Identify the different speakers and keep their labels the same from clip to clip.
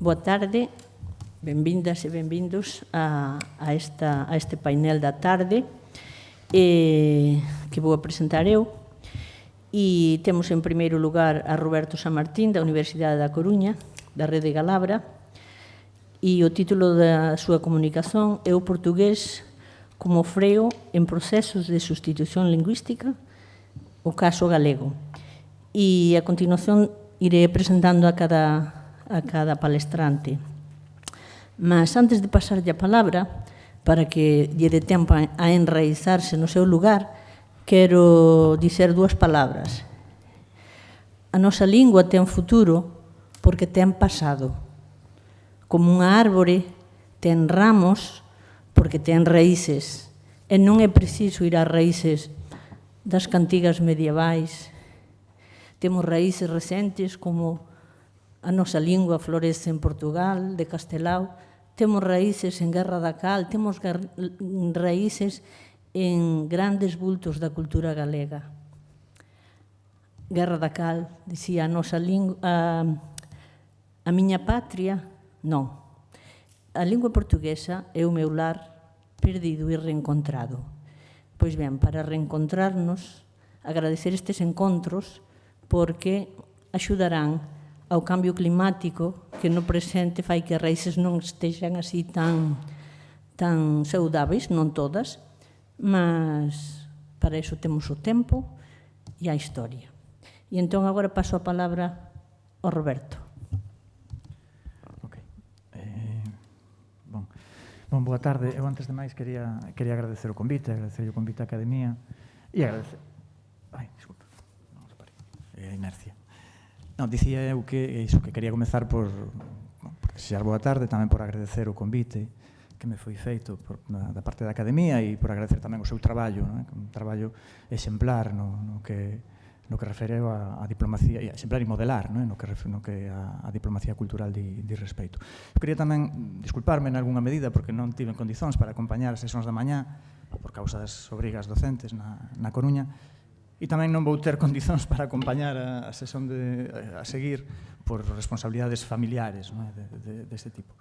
Speaker 1: Boa tarde, benvindas e benvindos a este painel da tarde que vou a presentar eu. E temos en primeiro lugar a Roberto Sanmartín, da Universidade da Coruña, da Rede Galabra, e o título da súa comunicación é o portugués como freo en procesos de sustitución lingüística, o caso galego. E a continuación iré presentando a cada palestrante. Mas antes de pasarlle a palabra, para que lle dé tempo a enraizarse no seu lugar, quero dicer dúas palabras. A nosa lingua ten futuro porque ten pasado. Como unha árbore ten ramos porque ten raíces. E non é preciso ir ás raíces das cantigas medievais. Temos raíces recentes como a nosa lingua florece en Portugal, de Castelao. Temos raíces en Guerra da Cal, temos raíces en grandes bultos da cultura galega. Guerra da Cal, dicía a nosa lingua, a miña patria, non. A lingua portuguesa é o meu lar perdido e reencontrado. Pois ben, para reencontrarnos, agradecer estes encontros porque axudarán ao cambio climático que no presente fai que as raíces non estexan así tan saudáveis, non todas, mas para iso temos o tempo e a historia. E entón agora paso a palabra ao Roberto.
Speaker 2: Bon, boa tarde. Eu, antes de máis, quería agradecer o convite á Academia e agradecer... Ai, disculpa, non reparei, é a inercia. Non, dicía eu que quería comezar por desear boa tarde, tamén por agradecer o convite que me foi feito da parte da Academia e por agradecer tamén o seu traballo, un traballo exemplar no que refereu a diplomacia, exemplar e modelar, no que a diplomacia cultural di respeito. Eu quería tamén disculparme en algunha medida porque non tive condicións para acompañar as sesións da mañá por causa das obrigas docentes na Coruña e tamén non vou ter condicións para acompañar a sesión a seguir por responsabilidades familiares deste tipo.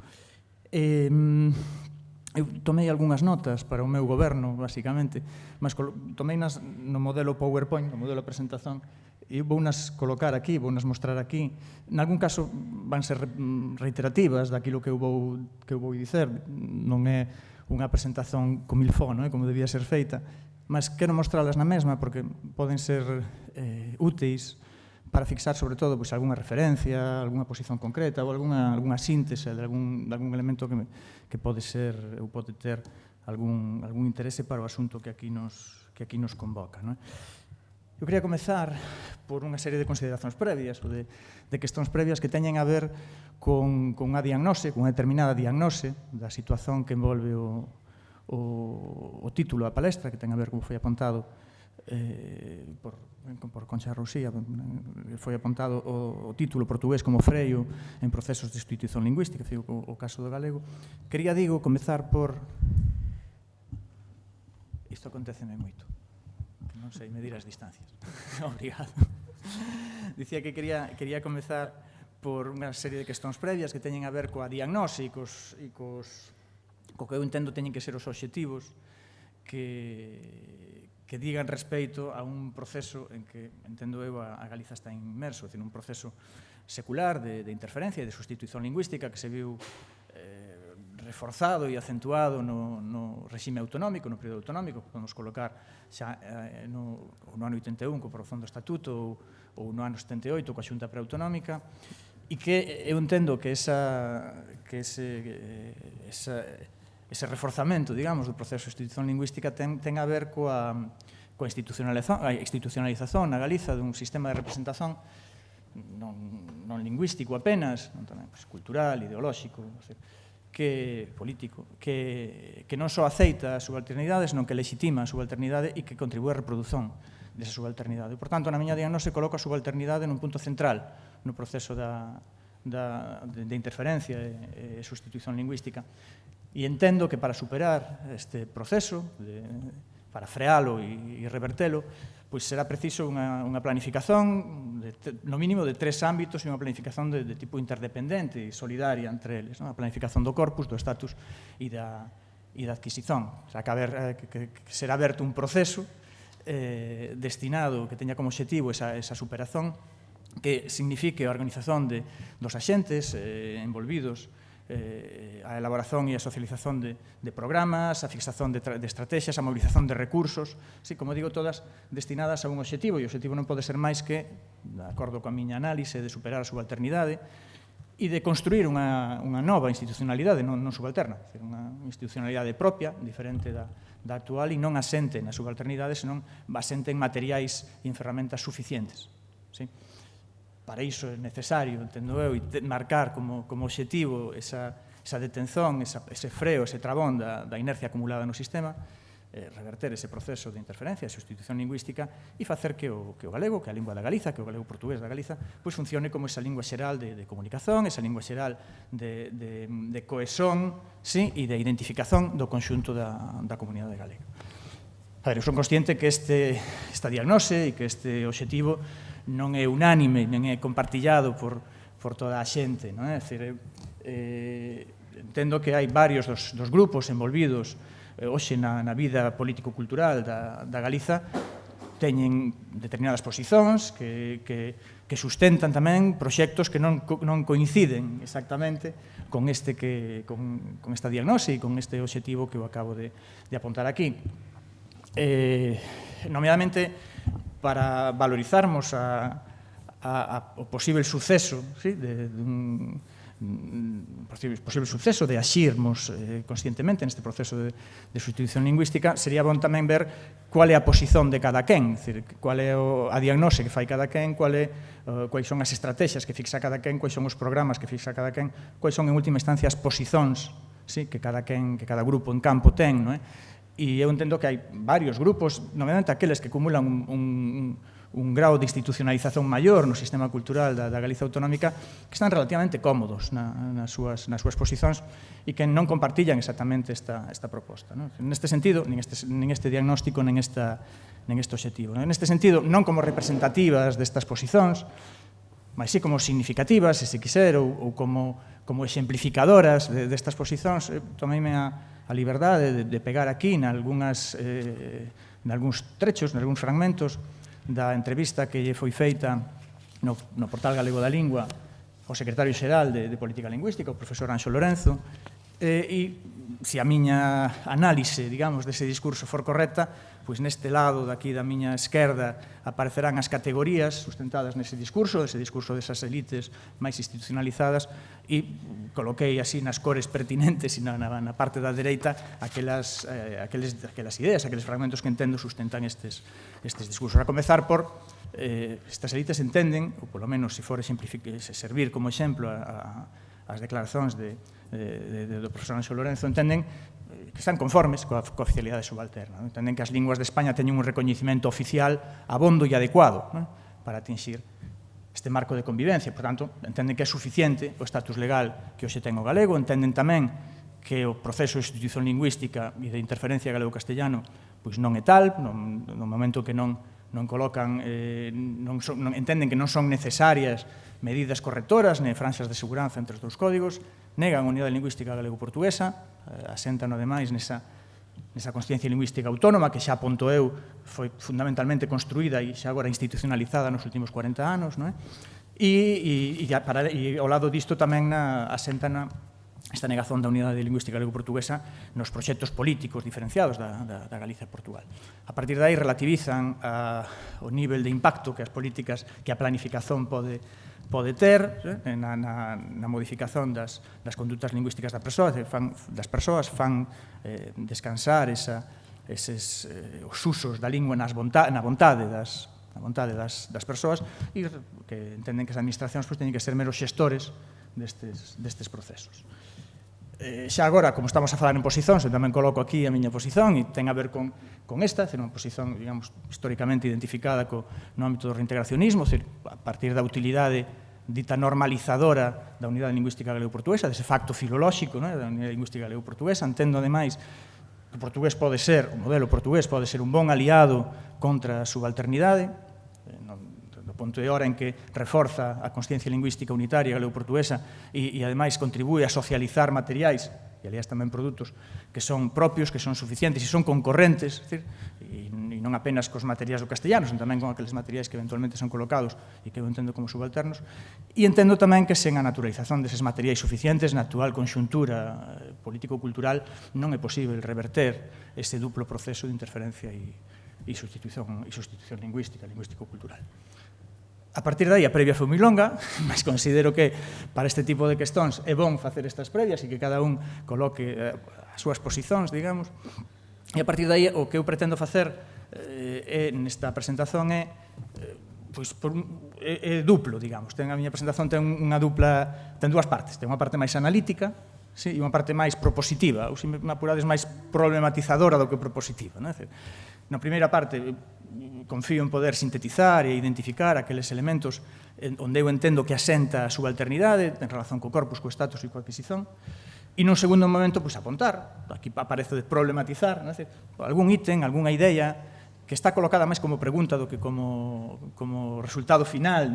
Speaker 2: Eu tomei algunhas notas para o meu goberno, basicamente, mas tomeinas no modelo PowerPoint, no modelo de presentación, e vounas colocar aquí, vounas mostrar aquí. Nalgún caso van ser reiterativas daquilo que eu vou dicer. Non é unha presentación con milfó, como debía ser feita, mas quero mostralas na mesma porque poden ser úteis para fixar, sobre todo, algunha referencia, algunha posición concreta ou algunha síntese de algún elemento que pode ser ou pode ter algún interese para o asunto que aquí nos convoca. Eu quería comezar por unha serie de consideracións previas ou de cuestións previas que teñen a ver con unha diagnose, con unha determinada diagnose da situación que envolve o título da palestra, que ten a ver, como foi apontado por Concha Rousía, foi apontado o título portugués como freio en procesos de sustitución lingüística, o caso do galego. Quería, comezar por... Isto aconteceme moito. Non sei medir as distancias. Obrigado. Dicía que quería comezar por unha serie de cuestións previas que teñen a ver coa diagnose e co que eu entendo teñen que ser os obxectivos que digan respeito a un proceso en que, entendo eu, a Galiza está inmerso, un proceso secular de interferencia e de sustitución lingüística que se viu reforzado e acentuado no regime autonómico, no período autonómico, que podemos colocar xa no ano 81 co Prozón do Estatuto ou no ano 78 coa Xunta Preautonómica, e que eu entendo que ese reforzamento, digamos, do proceso de sustitución lingüística ten a ver coa institucionalización na Galiza dun sistema de representación non lingüístico apenas, tamén cultural, ideolóxico, político, que non só aceita a subalternidade, senón que legitima a subalternidade e que contribúe á reprodución desa subalternidade. Por tanto, na miña diagnose coloco a subalternidade nun punto central no proceso de interferencia e sustitución lingüística. E entendo que para superar este proceso para frealo e revertelo, pois será preciso unha planificación no mínimo de 3 ámbitos e unha planificación de tipo interdependente e solidaria entre eles, a planificación do corpus, do estatus e da adquisición. Que será aberto un proceso destinado, que teña como objetivo esa superación, que signifique a organización dos axentes envolvidos, a elaboración e a socialización de programas, a fixación de estrategias, a movilización de recursos, como digo, todas destinadas a un objetivo, e o objetivo non pode ser máis que, de acordo coa miña análise, de superar a subalternidade e de construir unha nova institucionalidade non subalterna, unha institucionalidade propia, diferente da actual, e non asente na subalternidade, senón asente en materiais e en ferramentas suficientes. Para iso é necesario, entendo eu, marcar como objetivo esa detención, ese freo, ese trabón da inercia acumulada no sistema, reverter ese proceso de interferencia, de sustitución lingüística e facer que o galego, que a lingua da Galiza, que o galego portugués da Galiza, pois funcione como esa lingua xeral de comunicación, esa lingua xeral de cohesión e de identificación do conxunto da comunidade galega. Eu son consciente que esta diagnose e que este objetivo non é unánime, non é compartillado por toda a xente. Entendo que hai varios dos grupos envolvidos hoxe na vida político-cultural da Galiza, teñen determinadas posicións que sustentan tamén proxectos que non coinciden exactamente con esta diagnose e con este objetivo que eu acabo de apuntar aquí. Nomeadamente, para valorizarmos o posible suceso de axirmos conscientemente neste proceso de sustitución lingüística, sería bon tamén ver cual é a posición de cada quen, cual é a diagnose que fai cada quen, quais son as estrategias que fixa cada quen, quais son os programas que fixa cada quen, quais son en última instancia as posicións que cada grupo en campo ten, e eu entendo que hai varios grupos, nomeadamente aqueles que acumulan un grau de institucionalización maior no sistema cultural da Galiza autonómica, que están relativamente cómodos nas súas posicións e que non compartillan exactamente esta proposta. Neste sentido, nin este diagnóstico, nin este objetivo. Neste sentido, non como representativas destas posicións, mas sí como significativas, se quiser, ou como exemplificadoras destas posicións, tomeime a liberdade de pegar aquí nalgúns trechos, nalgúns fragmentos da entrevista que lle foi feita no Portal Galego da Lingua ao secretario xeral de Política Lingüística, o profesor Anxo Lorenzo, e se a miña análise, digamos, dese discurso for correcta, pois neste lado daqui da miña esquerda aparecerán as categorías sustentadas nese discurso desas elites máis institucionalizadas, e coloquei así nas cores pertinentes e na parte da dereita aquelas ideas, aqueles fragmentos que entendo sustentan estes discursos. A comezar por estas elites entenden, ou polo menos se for servir como exemplo as declaracións do profesor Anxo Lorenzo, entenden que están conformes coa oficialidade subalterna. Entenden que as linguas de España teñen un recoñecimento oficial abondo e adecuado para atinxir este marco de convivencia. Por tanto, entenden que é suficiente o estatus legal que hoxe ten o galego, entenden tamén que o proceso de sustitución lingüística e de interferencia galego-castellano pois non é tal, no momento que non colocan, entenden que non son necesarias medidas correctoras, nem franxas de seguranza entre os dous códigos, negan a unidade lingüística galego-portuguesa, asentan, ademais, nesa consciencia lingüística autónoma que xa aponto eu foi fundamentalmente construída e xa agora institucionalizada nos últimos 40 anos, e ao lado disto tamén asentan esta negazón da unidade lingüística galego-portuguesa nos proxectos políticos diferenciados da Galiza e Portugal. A partir de aí relativizan o nivel de impacto que as políticas, que a planificación pode ter na modificación das condutas lingüísticas das persoas, fan descansar eses os usos da lingua na vontade das persoas, e que entenden que as administracións teñen que ser meros xestores destes procesos. Xa agora, como estamos a falar en posicións, eu tamén coloco aquí a miña posición e ten a ver con esta, unha posición, digamos, históricamente identificada no ámbito do reintegracionismo, a partir da utilidade dita normalizadora da unidade lingüística galego-portuguesa, dese facto filolóxico da unidade lingüística galego-portuguesa. Entendo, ademais, o modelo portugués pode ser un bon aliado contra a subalternidade, do punto de hora en que reforza a consciencia lingüística unitaria galego-portuguesa e ademais contribúe a socializar materiais, e aliás tamén produtos, que son propios, que son suficientes e son concorrentes, e non apenas cos materiais do castellano, senón tamén con aqueles materiais que eventualmente son colocados e que eu entendo como subalternos, e entendo tamén que sen a naturalización deses materiais suficientes na actual conxuntura político-cultural non é posible reverter ese duplo proceso de interferencia e sustitución lingüístico-cultural. A partir de aí, a previa foi moi longa, mas considero que para este tipo de questões é bon facer estas previas e que cada un coloque as súas posicións, digamos, e a partir de aí o que eu pretendo facer nesta presentación é duplo, digamos. A miña presentación ten dúas partes. Ten unha parte máis analítica e unha parte máis propositiva, ou se me apurades máis problematizadora do que propositiva. Na primeira parte, confío en poder sintetizar e identificar aqueles elementos onde eu entendo que asenta a subalternidade en relación co corpus, co status e coa adquisición. E nun segundo momento, apontar, aquí aparece de problematizar, algún ítem, algunha idea que está colocada máis como pregunta do que como resultado final,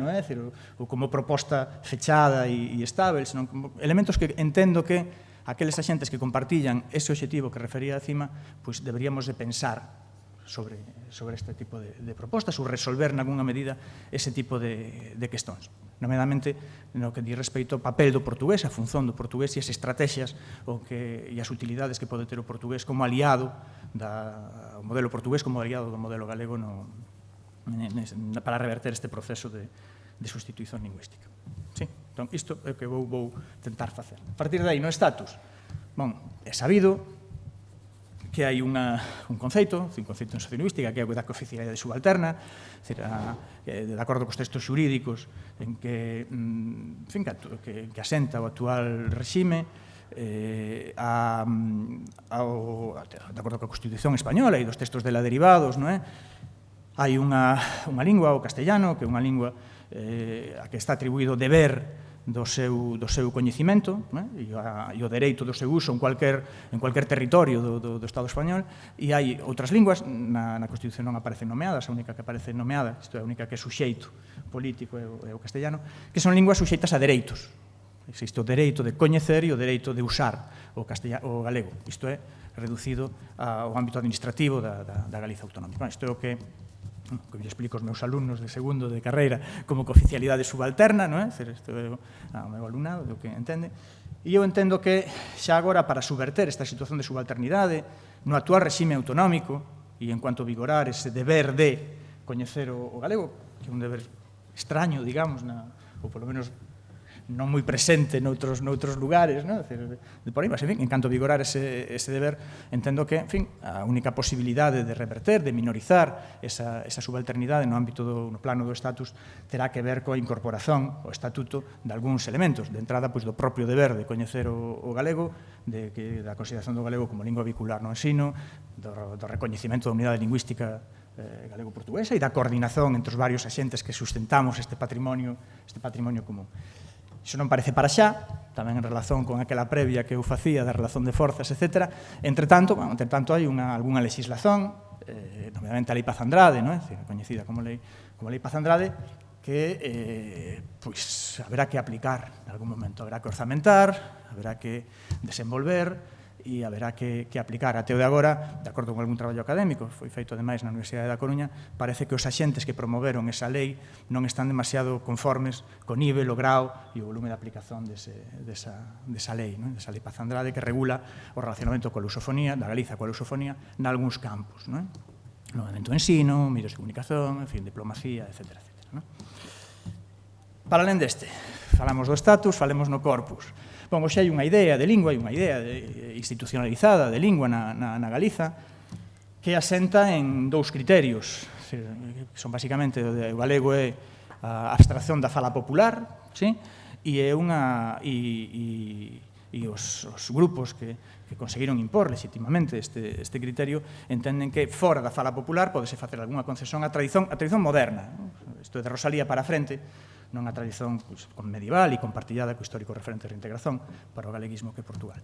Speaker 2: ou como proposta fechada e estável, senón como elementos que entendo que aqueles axentes que compartillan ese obxectivo que refería acima, deberíamos de pensar sobre este tipo de propostas ou resolver, nalgúna medida, ese tipo de questões. Nomeadamente, no que di respecto ao papel do portugués, a función do portugués e as estrategias e as utilidades que pode ter o portugués como aliado do modelo portugués, como aliado do modelo galego para reverter este proceso de sustitución lingüística. Entón, isto é o que vou tentar facer. A partir de aí, no status, é sabido que hai un conceito en sociolingüística, que é o da cooficialidade subalterna, de acordo cos textos xurídicos en que asenta o actual regime, de acordo coa Constitución española e dos textos dela derivados, hai unha lingua, o castellano, que é unha lingua a que está atribuído o deber do seu coñecimento e o dereito do seu uso en cualquier territorio do Estado español, e hai outras linguas, na Constitución non aparecen nomeadas, a única que aparece nomeada, isto é a única que é suxeito político é o castellano, que son linguas suxeitas a dereitos. Existe o dereito de coñecer e o dereito de usar o galego. Isto é reducido ao ámbito administrativo da Galiza autonómica. Isto é o que eu explico aos meus alumnos de segundo de carreira como cooficialidade subalterna, isto é o meu alumnado, do que entende. E eu entendo que xa agora, para subverter esta situación de subalternidade no actual regime autonómico e en cuanto a vigorar ese deber de coñecer o galego, que é un deber extraño, digamos, ou polo menos non moi presente noutros lugares, de por aí, mas, en fin, en canto a vigorar ese deber, entendo que, en fin, a única posibilidade de reverter, de minorizar esa subalternidade no ámbito no plano do estatus terá que ver coa incorporación ao estatuto de algúns elementos, de entrada, do propio deber de coñecer o galego, da consideración do galego como lingua vehicular no ensino, do recoñecemento da unidade lingüística galego-portuguesa e da coordinación entre os varios axentes que sustentamos este patrimonio común. Iso non parece para xa, tamén en relación con aquela previa que eu facía da relación de forzas, etc. Entretanto, hai algunha legislación, nomeadamente a Lei Paz Andrade, coñecida como Lei Paz Andrade, que haberá que aplicar en algún momento, haberá que orzamentar, haberá que desenvolver e haberá que aplicar. Até o de agora, de acordo con algún traballo académico, foi feito ademais na Universidade da Coruña, parece que os axentes que promoveron esa lei non están demasiado conformes co nivel, o grau e o volume de aplicación desa lei, desa Lei Paz Andrade, que regula o relacionamento coa lusofonía, da Galiza coa lusofonía, nalgúns campos, no momento do ensino, medios de comunicación, en fin, diplomacía, etc. Para alén deste, falamos do status, falemos no corpus. Hoxe hai unha idea de lingua, hai unha idea institucionalizada de lingua na Galiza que asenta en dous criterios, que son basicamente o galego é a abstracción da fala popular, e os grupos que conseguiron impor legitimamente este criterio entenden que fora da fala popular podese facer algunha concesión á tradición moderna. Isto é de Rosalía para a frente, nunha tradición medieval e compartillada co histórico referente de reintegración para o galeguismo que é Portugal.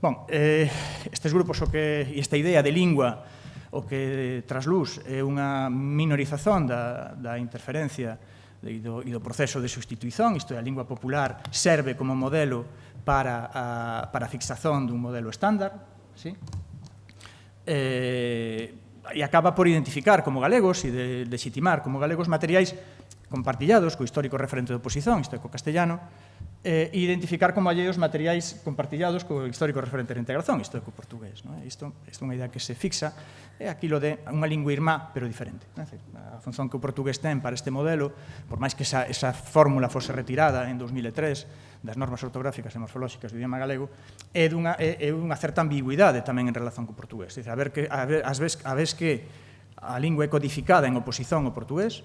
Speaker 2: Bon, estes grupos e esta idea de lingua o que trasluz é unha minorización da interferencia e do proceso de sustituición, isto é, a lingua popular serve como modelo para a fixación dun modelo estándar, sí? E acaba por identificar como galegos e de legitimar como galegos materiais compartillados co histórico referente de oposición, isto é, co castellano, e identificar como alleos materiais compartillados co histórico referente de reintegración, isto é, co portugués. Isto é unha idea que se fixa, é aquilo de unha lingua irmá, pero diferente. A función que o portugués ten para este modelo, por máis que esa fórmula fose retirada en 2003 das normas ortográficas e morfolóxicas do idioma galego, é unha certa ambigüidade tamén en relación co portugués. A vez que a lingua é codificada en oposición ao portugués,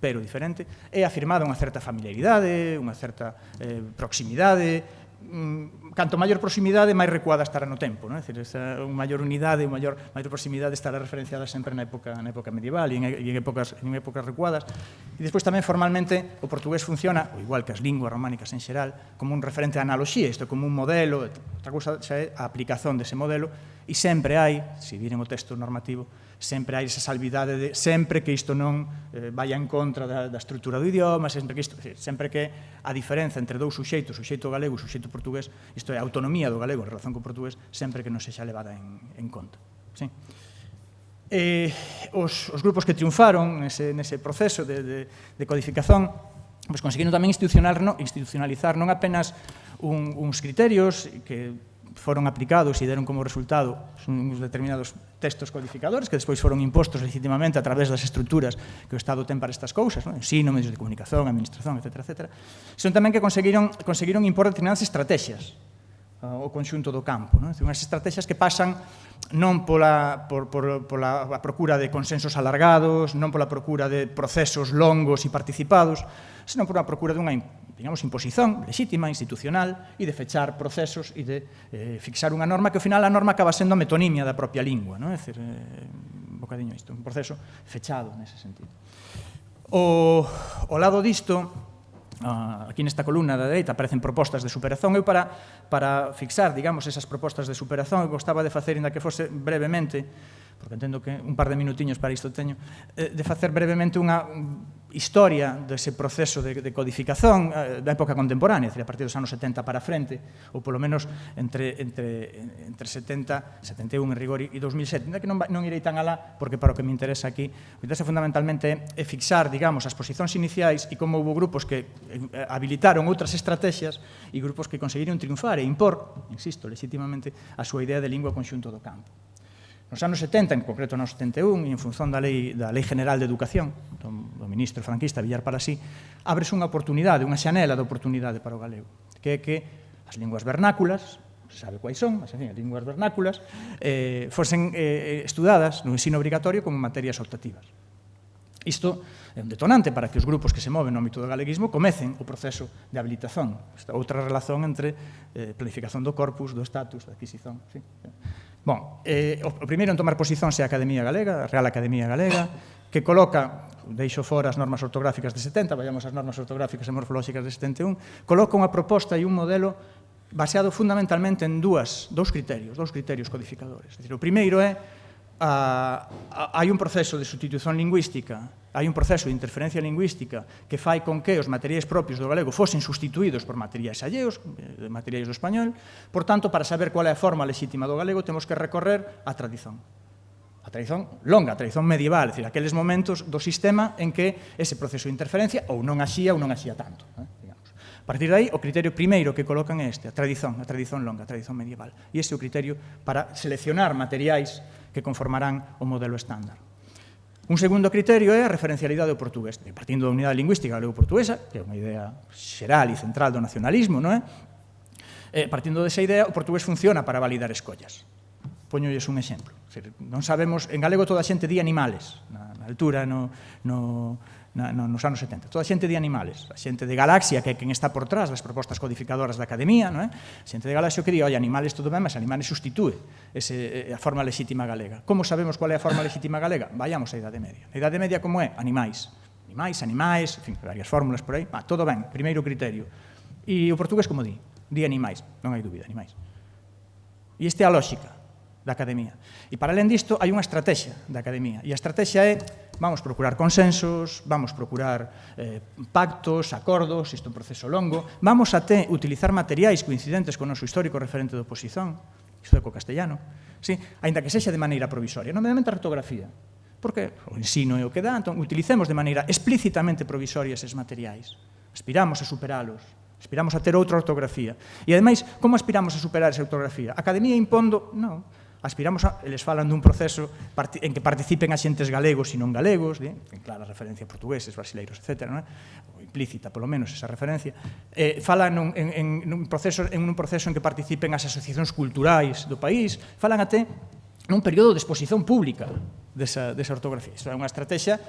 Speaker 2: pero diferente, é afirmada unha certa familiaridade, unha certa proximidade. Canto maior proximidade, máis recuada estará no tempo. É dicir, unha maior unidade, unha maior proximidade estará referenciada sempre na época medieval e en épocas recuadas. E despois tamén formalmente o portugués funciona, igual que as linguas románicas en xeral, como un referente de analoxía, isto como un modelo, outra cousa xa é a aplicación dese modelo, e sempre hai, se viren o texto normativo, sempre hai esa salvidade de sempre que isto non vaya en contra da estrutura do idioma, sempre que a diferenza entre dous suxeitos, o suxeito galego e o suxeito portugués, isto é, a autonomía do galego en relación co portugués, sempre que non sexa levada en conta. Os grupos que triunfaron nese proceso de codificación conseguiron tamén institucionalizar non apenas uns criterios que foron aplicados e deron como resultado uns determinados textos codificadores que despois foron impostos legitimamente a través das estruturas que o Estado ten para estas cousas, ensino, medios de comunicación, administración, etc. Son tamén que conseguiron impor determinadas estrategias ao conxunto do campo. Unhas estrategias que pasan non pola procura de consensos alargados, non pola procura de procesos longos e participados, senón pola procura dunha imposición lexítima, institucional, e de fechar procesos e de fixar unha norma que, ao final, a norma acaba sendo a metonimia da propia lingua. É dicir, un bocadiño isto, un proceso fechado nese sentido. Ao lado disto, aquí nesta columna da dereita aparecen propostas de superación. Eu para fixar, digamos, esas propostas de superación, eu gostaba de facer, ainda que fose brevemente, porque entendo que un par de minutiños para isto teño, de facer brevemente unha historia dese proceso de codificación da época contemporánea, a partir dos anos 70 para frente, ou polo menos entre 70, 71 en rigor e 2007, ainda que non irei tan alá, porque para o que me interesa aquí, o que interesa fundamentalmente é fixar, digamos, as posicións iniciais e como houve grupos que habilitaron outras estrategias e grupos que conseguiron triunfar e impor, insisto, legitimamente, a súa idea de lingua conxunto do campo. Nos anos 70, en concreto nos 71, e en función da Lei General de Educación, do ministro franquista Villar Parasí, ábrese unha oportunidade, unha xanela de oportunidade para o galego, que é que as linguas vernáculas, se sabe quais son, mas, en fin, as linguas vernáculas, fosen estudadas no ensino obrigatorio como materias optativas. Isto é un detonante para que os grupos que se moven no ámbito do galeguismo comecen o proceso de habilitación. Esta outra relación entre planificación do corpus, do estatus, da adquisición. Bon, o primeiro en tomar posición é a Academia Galega, a Real Academia Galega, que coloca, deixo fora as normas ortográficas de 70, vayamos ás normas ortográficas e morfolóxicas de 71, coloca unha proposta e un modelo baseado fundamentalmente en dous criterios codificadores. O primeiro é hai un proceso de sustitución lingüística, hai un proceso de interferencia lingüística que fai con que os materiais propios do galego fosen sustituídos por materiais alleos, materiais do español. Por tanto, para saber qual é a forma lexítima do galego, temos que recorrer á tradición. A tradición longa, a tradición medieval, é dicir, aqueles momentos do sistema en que ese proceso de interferencia ou non axía tanto. A partir de aí, o criterio primeiro que colocan é este, a tradición longa, a tradición medieval. E ese é o criterio para seleccionar materiais que conformarán o modelo estándar. Un segundo criterio é a referencialidade do portugués, partindo da unidade lingüística galego-portuguesa, que é unha idea xeral e central do nacionalismo, non é? Partindo desa idea, o portugués funciona para validar escollas. Poñolles un exemplo. Non sabemos, en galego toda a xente di animales, na altura, nos anos 70. Toda a xente di animales. A xente de Galaxia, que é quen está por trás das propostas codificadoras da Academia, non é? A xente de Galaxia que di, oi, animales todo ben, mas animales sustitúe a forma lexítima galega. Como sabemos cual é a forma lexítima galega? Vayamos á Idade Media. A Idade Media como é? Animais. animais, en fin, varias fórmulas por aí, todo ben, primeiro criterio. E o portugués como di animais, non hai dúbida, animais. E esta é a lógica da academia. E para alén disto, hai unha estrategia da academia. E a estrategia é, vamos procurar consensos, vamos procurar pactos, acordos, isto é un proceso longo, vamos até utilizar materiais coincidentes con o noso histórico referente de oposición, isto é co castellano, aínda que sexa de maneira provisoria, nomeadamente a ortografía, porque o ensino é o que dá, entón utilicemos de maneira explícitamente provisoria eses materiais, aspiramos a superalos, aspiramos a ter outra ortografía. E, ademais, como aspiramos a superar esa ortografía? A academia impondo? Non. Aspiramos a... Eles falan dun proceso en que participen axentes galegos e non galegos, en clara referencia a portugueses, brasileiros, etc., ou implícita, polo menos, esa referencia. Falan en un proceso en que participen as asociacións culturais do país, falan até nun período de exposición pública desa ortografía. Isto é unha estrategia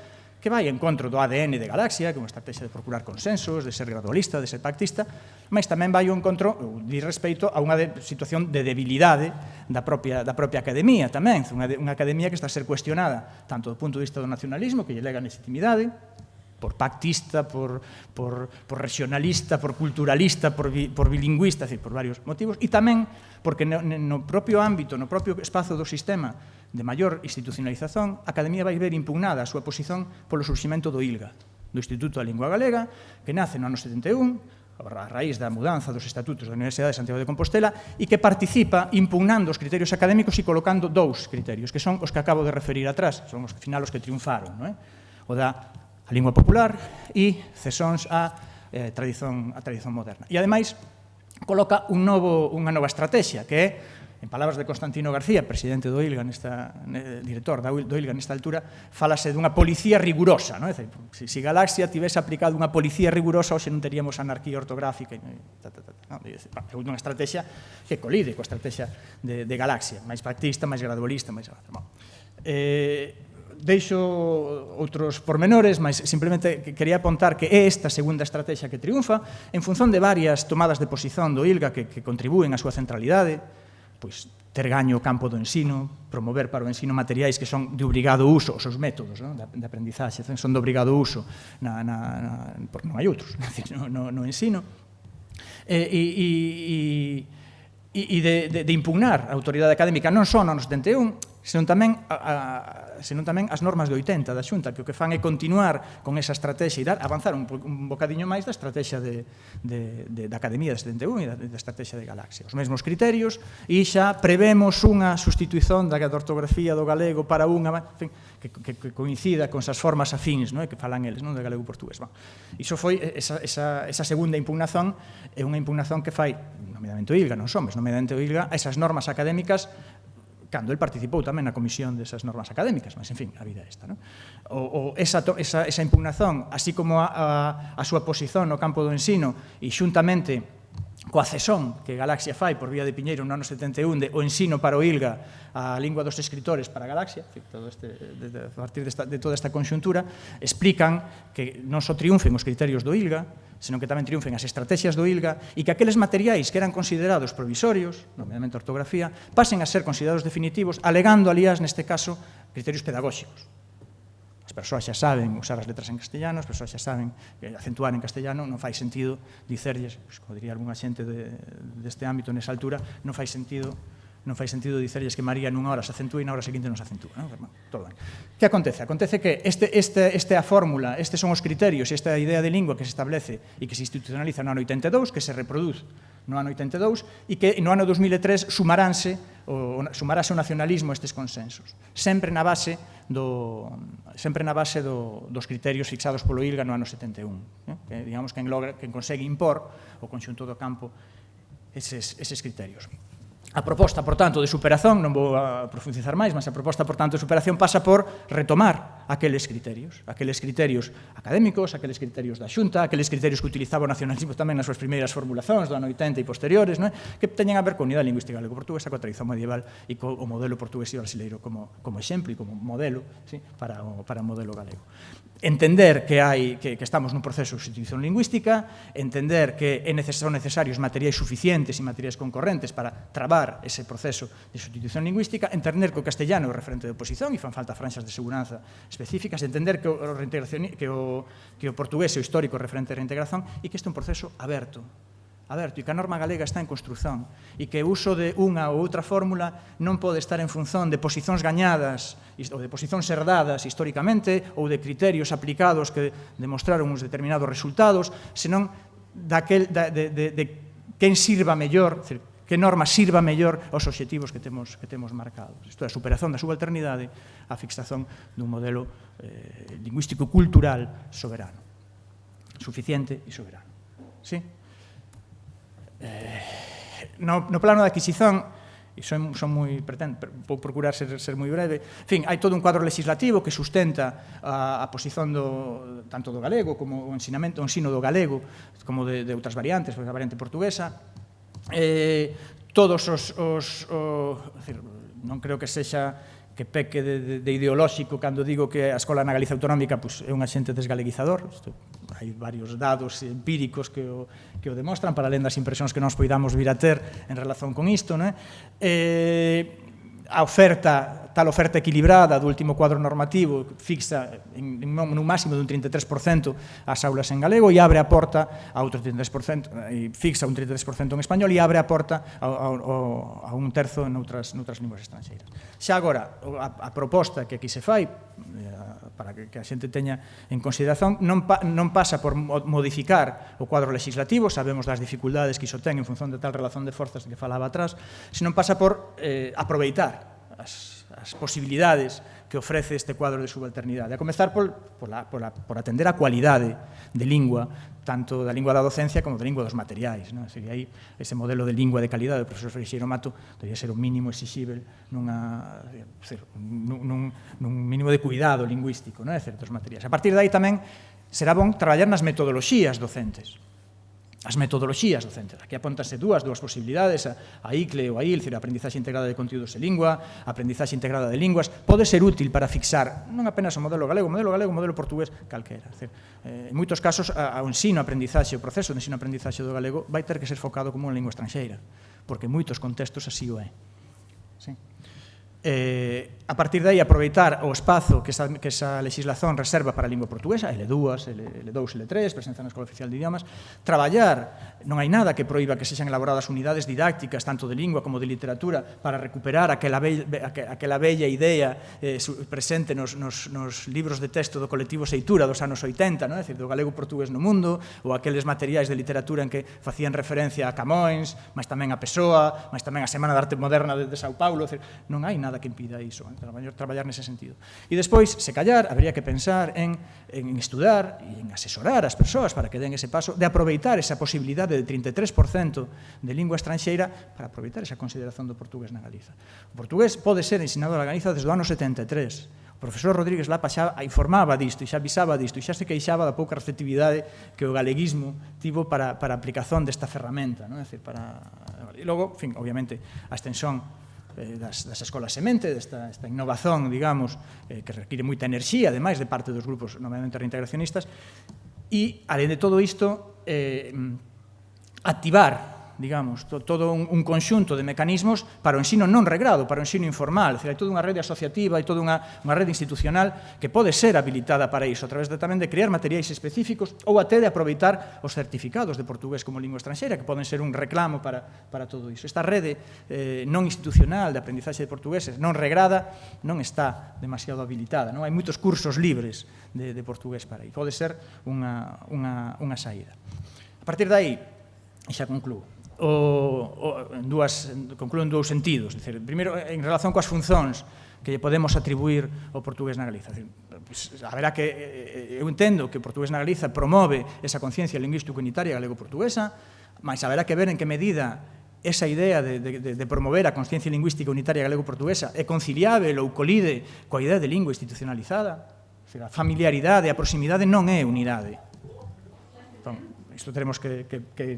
Speaker 2: que vai en contra do ADN de Galaxia, que é unha estrategia de procurar consensos, de ser gradualista, de ser pactista, mas tamén vai en contra, de respeito a unha situación de debilidade da propia academia tamén, unha academia que está a ser cuestionada tanto do punto de vista do nacionalismo, que lle lega legitimidade, por pactista, por regionalista, por culturalista, por bilingüista, por varios motivos, e tamén porque no propio ámbito, no propio espazo do sistema de maior institucionalización, a Academia vai ver impugnada a súa posición polo surximento do ILGA, do Instituto da Lingua Galega, que nace no ano 71, a raíz da mudanza dos estatutos da Universidade de Santiago de Compostela, e que participa impugnando os criterios académicos e colocando dous criterios, que son os que acabo de referir atrás, son os que, ao final, os que triunfaron, o da lingua popular e cesóns á tradición moderna. E, ademais, coloca unha nova estrategia, que é, en palabras de Constantino García, presidente do ILGA, director do ILGA nesta altura, falase dunha policía rigurosa. Se Galaxia tivese aplicado unha policía rigurosa, hoxe non teríamos anarquía ortográfica. É unha estrategia que colide coa estrategia de Galaxia, máis pactista, máis gradualista, máis... Deixo outros pormenores, mas simplemente quería apontar que é esta segunda estrategia que triunfa en función de varias tomadas de posición do ILGA que contribúen á súa centralidade, pois ter gaño o campo do ensino, promover para o ensino materiais que son de obrigado uso, os seus métodos de aprendizaxe son de obrigado uso, porque non hai outros, no ensino, e de impugnar a autoridade académica non só no ano 71, senón tamén as normas de 80 da Xunta, que o que fan é continuar con esa estrategia e avanzar un bocadiño máis da estrategia da Academia de 71 e da estrategia de Galaxia. Os mesmos criterios, e xa prevemos unha sustitución da ortografía do galego para unha que coincida con esas formas afíns que falan eles, do galego portugués. Iso foi, esa segunda impugnación, é unha impugnación que fai, nomeadamente o ILGA, non somes, nomeadamente o ILGA, esas normas académicas cando el participou tamén na comisión desas normas académicas, mas, en fin, a vida é esta. Esa impugnación, así como a súa posición no campo do ensino e xuntamente coa cesón que Galaxia fai por vía de Piñeiro no ano 71 de o ensino para o ILGA, a lingua dos escritores para Galaxia, a partir de toda esta conxuntura, explican que non só triunfen os criterios do ILGA, senón que tamén triunfen as estrategias do ILGA e que aqueles materiais que eran considerados provisorios, nomeadamente ortografía, pasen a ser considerados definitivos, alegando, aliás, neste caso, criterios pedagóxicos. As persoas xa saben usar as letras en castellano, as persoas xa saben que acentuar en castellano non fai sentido dicerlles, como diría algunha xente deste ámbito nesa altura, non fai sentido dicerlles que María nunha hora se acentúa e na hora seguinte non se acentúa. Todo ben. Que acontece? Acontece que esta a fórmula, estes son os criterios e esta idea de lingua que se establece e que se institucionaliza no ano 82, que se reproduz no ano 82 e que no ano 2003 sumarase o nacionalismo a estes consensos. Sempre na base dos criterios fixados polo ILGA no ano 71. Que, digamos, quen consegue impor o conxunto do campo eses criterios. A proposta, por tanto, de superación, non vou a profundizar máis, mas a proposta, por tanto, de superación pasa por retomar aqueles criterios académicos, aqueles criterios da Xunta, aqueles criterios que utilizaba o nacionalismo tamén nas súas primeiras formulacións do ano 80 e posteriores, que teñen a ver con unidade lingüística galego-portuguesa, coa tradición medieval e co modelo portugués e brasileiro como exemplo e como modelo para o modelo galego. Entender que estamos nun proceso de sustitución lingüística, entender que son necesarios materiais suficientes e materiais concorrentes para trabar ese proceso de sustitución lingüística, entender que o castellano é o referente de oposición e fan falta franxas de seguranza específicas, entender que o portugués é o histórico referente á reintegración e que este é un proceso aberto, e que a norma galega está en construción e que o uso de unha ou outra fórmula non pode estar en función de posicións gañadas ou de posicións herdadas históricamente ou de criterios aplicados que demostraron uns determinados resultados, senón de quen sirva mellor, que norma sirva mellor aos obxectivos que temos marcados. Isto é a superación da subalternidade, a fixación dun modelo lingüístico-cultural soberano, suficiente e soberano. Sí? No plano de adquisición, e vou procurar ser moi breve, en fin, hai todo un cuadro legislativo que sustenta a posición tanto do galego como o ensino do galego, como de outras variantes, a variante portuguesa. Todos non creo que sexa que peque de ideolóxico cando digo que a Escola na Galiza Autonómica é un axente desgaleguizador. Hai varios dados empíricos que o demostran, para alén das impresións que nós poidamos vir a ter en relación con isto. A tal oferta equilibrada do último cuadro normativo fixa nun máximo dun 33% as aulas en galego e abre a porta a outro 33%, fixa un 33% en español e abre a porta a un terzo en outras linguas estranxeiras. Xa agora, a proposta que aquí se fai, para que a xente teña en consideración, non pasa por modificar o cuadro legislativo, sabemos das dificultades que iso ten en función de tal relación de forzas que falaba atrás, senón pasa por aproveitar as posibilidades que ofrece este cuadro de subalternidade, a comezar por atender a cualidade de lingua, tanto da lingua da docencia como da lingua dos materiais. Aí, ese modelo de lingua de calidade do profesor Freixeiro Mato debería ser o mínimo exixível nun mínimo de cuidado lingüístico de certos materiais. A partir de aí tamén será bon traballar nas metodoloxías docentes. As metodoloxías docentes. Aquí apóntanse dúas posibilidades, a ICLE ou a IL, a aprendizaxe integrada de contiúdos e lingua, a aprendizaxe integrada de linguas, pode ser útil para fixar non apenas o modelo galego, o modelo portugués, calquera. En moitos casos, o ensino-aprendizaxe, o proceso de ensino-aprendizaxe do galego vai ter que ser focado como unha lingua estranxeira, porque en moitos contextos así o é. A partir de aí, aproveitar o espazo que esa legislación reserva para a lingua portuguesa, L2, L3, presenza na Escola Oficial de Idiomas, traballar, non hai nada que proíba que sexan elaboradas unidades didácticas, tanto de lingua como de literatura, para recuperar aquela bella idea presente nos libros de texto do colectivo Seitura dos anos 80, é dicir, do galego portugués no mundo, ou aqueles materiais de literatura en que facían referencia a Camões, mas tamén a Pessoa, mas tamén a Semana de Arte Moderna de Sao Paulo, non hai nada que impida iso, traballar nese sentido. E despois, se callar, habería que pensar en estudar e en asesorar as persoas para que den ese paso de aproveitar esa posibilidade de 33% de lingua estranxeira para aproveitar esa consideración do portugués na Galiza. O portugués pode ser ensinado na Galiza desde o ano 73. O profesor Rodríguez Lapa xa informaba disto e xa avisaba disto e xa se queixaba da pouca receptividade que o galeguismo tivo para a aplicación desta ferramenta. E logo, obviamente, a extensión das escolas semente, desta innovación, digamos, que require moita enerxía, ademais, de parte dos grupos novamente reintegracionistas, e, alén de todo isto, activar, digamos, todo un conxunto de mecanismos para o ensino non regrado, para o ensino informal. Hai toda unha rede asociativa, hai toda unha rede institucional que pode ser habilitada para iso, a través tamén de crear materiais específicos ou até de aproveitar os certificados de portugués como lingua estranxeira, que poden ser un reclamo para todo iso. Esta rede non institucional de aprendizaxe de portugueses non regrada non está demasiado habilitada. Hai moitos cursos libres de portugués para aí. Pode ser unha saída. A partir de aí, e xa concluo, conclúo en dous sentidos. Primeiro, en relación coas funcións que podemos atribuir ao portugués na Galiza. Haberá que, eu entendo que o portugués na Galiza promove esa conciencia lingüística unitaria galego-portuguesa, mas haberá que ver en que medida esa idea de promover a conciencia lingüística unitaria galego-portuguesa é conciliável ou colide coa idea de lingua institucionalizada. A familiaridade, a proximidade non é unidade. Isto teremos que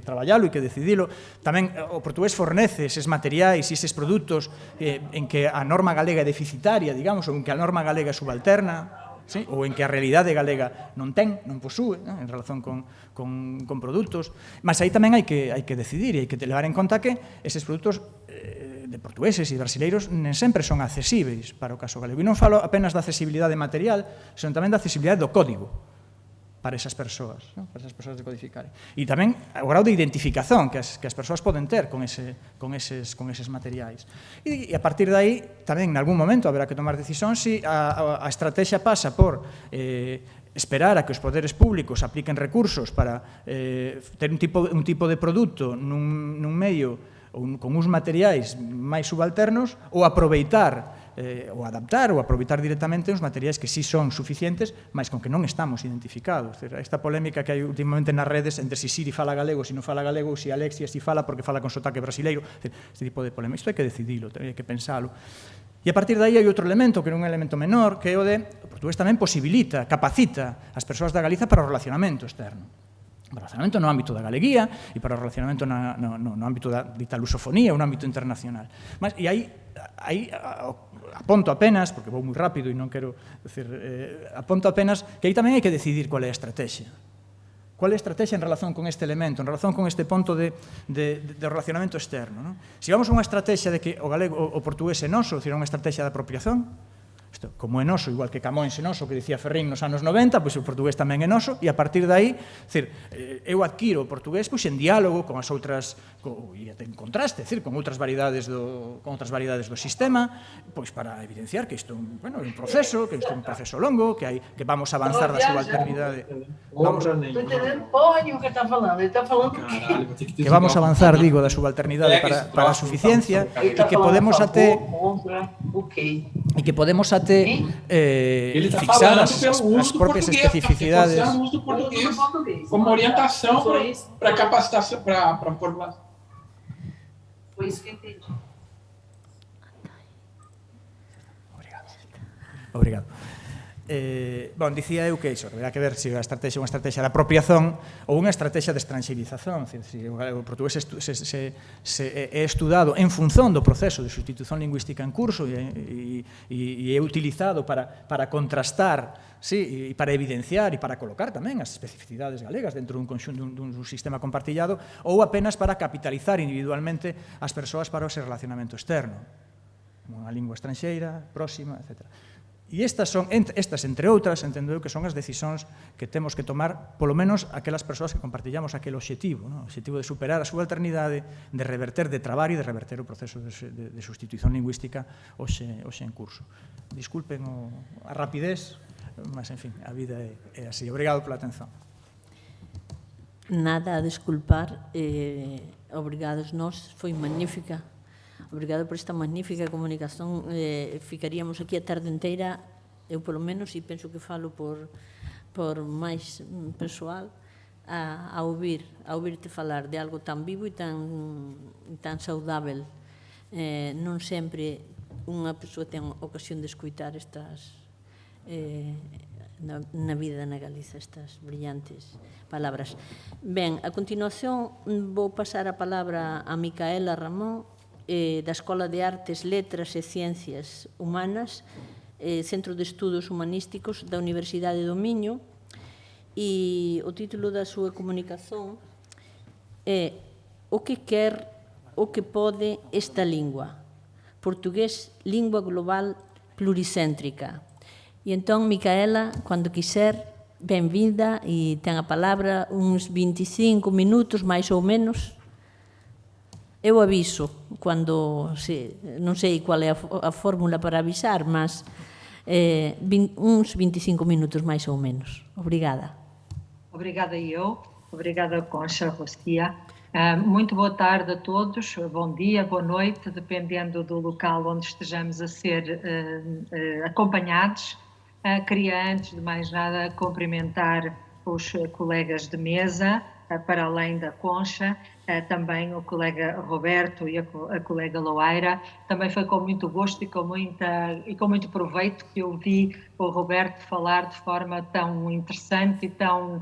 Speaker 2: traballalo e que decidilo. Tamén o portugués fornece eses materiais e eses produtos en que a norma galega é deficitaria, digamos, ou en que a norma galega é subalterna, ou en que a realidade galega non posúe en relación con produtos. Mas aí tamén hai que decidir e hai que levar en conta que eses produtos de portugueses e brasileiros nem sempre son accesíveis para o caso galego. E non falo apenas da accesibilidade material, senón tamén da accesibilidade do código para esas persoas, ¿no? Para esas persoas de codificar. E tamén o grau de identificación que as persoas poden ter con eses materiais. E a partir de aí, tamén, en algún momento, haberá que tomar decisións se a estrategia pasa por esperar a que os poderes públicos apliquen recursos para ter un tipo de produto nun medio ou con uns materiais máis subalternos, ou aproveitar ou adaptar ou aproveitar directamente uns materiais que sí son suficientes, mas con que non estamos identificados. Esta polémica que hai últimamente nas redes entre si Siri fala galego, si non fala galego, ou si Alexia si fala porque fala con sotaque brasileiro, este tipo de polémica. Isto hai que decidilo, hai que pensalo. E a partir de aí hai outro elemento, que é un elemento menor, que é o de o portugués tamén posibilita, capacita as persoas da Galiza para o relacionamento externo. Para o relacionamento no ámbito da galeguía e para o relacionamento no ámbito da dita lusofonía, un ámbito internacional. E aí aponto apenas, porque vou moi rápido e non quero decir, aponto apenas que aí tamén hai que decidir cual é a estrategia. Cual é a estrategia en relación con este elemento, en relación con este punto de relacionamento externo. Se vamos a unha estrategia de que o portugués é noso, é unha estrategia de apropiación, como é noso, igual que Camões é noso, que dicía Ferrín nos anos 90, pois o portugués tamén é noso, e a partir de aí, eu adquiro o portugués en diálogo con as outras, e en contraste, con outras variedades do sistema, pois para evidenciar que isto é un proceso, que isto é un proceso longo, que vamos a avanzar da subalternidade.
Speaker 3: Estou entendendo porra nenhuma que está falando, ele está falando
Speaker 2: que vamos a avanzar, digo, da subalternidade para a suficiencia, e que podemos até fixar as propias especificidades.
Speaker 4: O uso do português como orientação para capacitação para a população.
Speaker 3: Foi isso que eu entendi.
Speaker 2: Obrigado. Dicía eu que iso, haberá que ver se a estrategia é unha estrategia de apropiación ou unha estrategia de estranxerización. Se o portugués é estudado en función do proceso de sustitución lingüística en curso e é utilizado para contrastar, e para evidenciar e para colocar tamén as especificidades galegas dentro dun conxunto dun sistema compartillado, ou apenas para capitalizar individualmente as persoas para o seu relacionamento externo, unha lingua estranxeira, próxima, etc. E estas, entre outras, entendo eu que son as decisións que temos que tomar, polo menos, aquelas persoas que compartillamos aquel obxectivo, o obxectivo de superar a subalternidade, de reverter, de trabar e de reverter o proceso de sustitución lingüística hoxe en curso. Disculpen a rapidez, mas, en fin, a vida é así. Obrigado pola atención.
Speaker 1: Nada a disculpar. Obrigados nós, foi magnífica. Obrigado por esta magnífica comunicación. Ficaríamos aquí a tarde inteira, eu polo menos, e penso que falo por máis persoal, a ouvir-te falar de algo tan vivo e tan saudável. Non sempre unha persoa ten ocasión de escuitar estas na vida na Galiza, estas brillantes palabras. Ben, a continuación vou pasar a palabra a Micaela Ramón, da Escola de Artes, Letras e Ciencias Humanas, Centro de Estudos Humanísticos da Universidade do Miño, e o título da súa comunicación é O que quer, o que pode esta lingua? Portugués, lingua global pluricéntrica. E entón, Micaela, cando quiser, benvinda, e ten a palabra uns 25 minutos, máis ou menos. Eu aviso cando, non sei qual é a fórmula para avisar, mas uns 25 minutos máis ou menos. Obrigada.
Speaker 5: Obrigada eu, obrigada Concha Rosquia. Muito boa tarde a todos, bom dia, boa noite, dependendo do local onde estejamos a ser acompanhados. Queria, antes de mais nada, cumprimentar os colegas de mesa, para além da Concha, também o colega Roberto e a colega Loaira. Também foi com muito gosto e com muito proveito que eu vi o Roberto falar de forma tão interessante e tão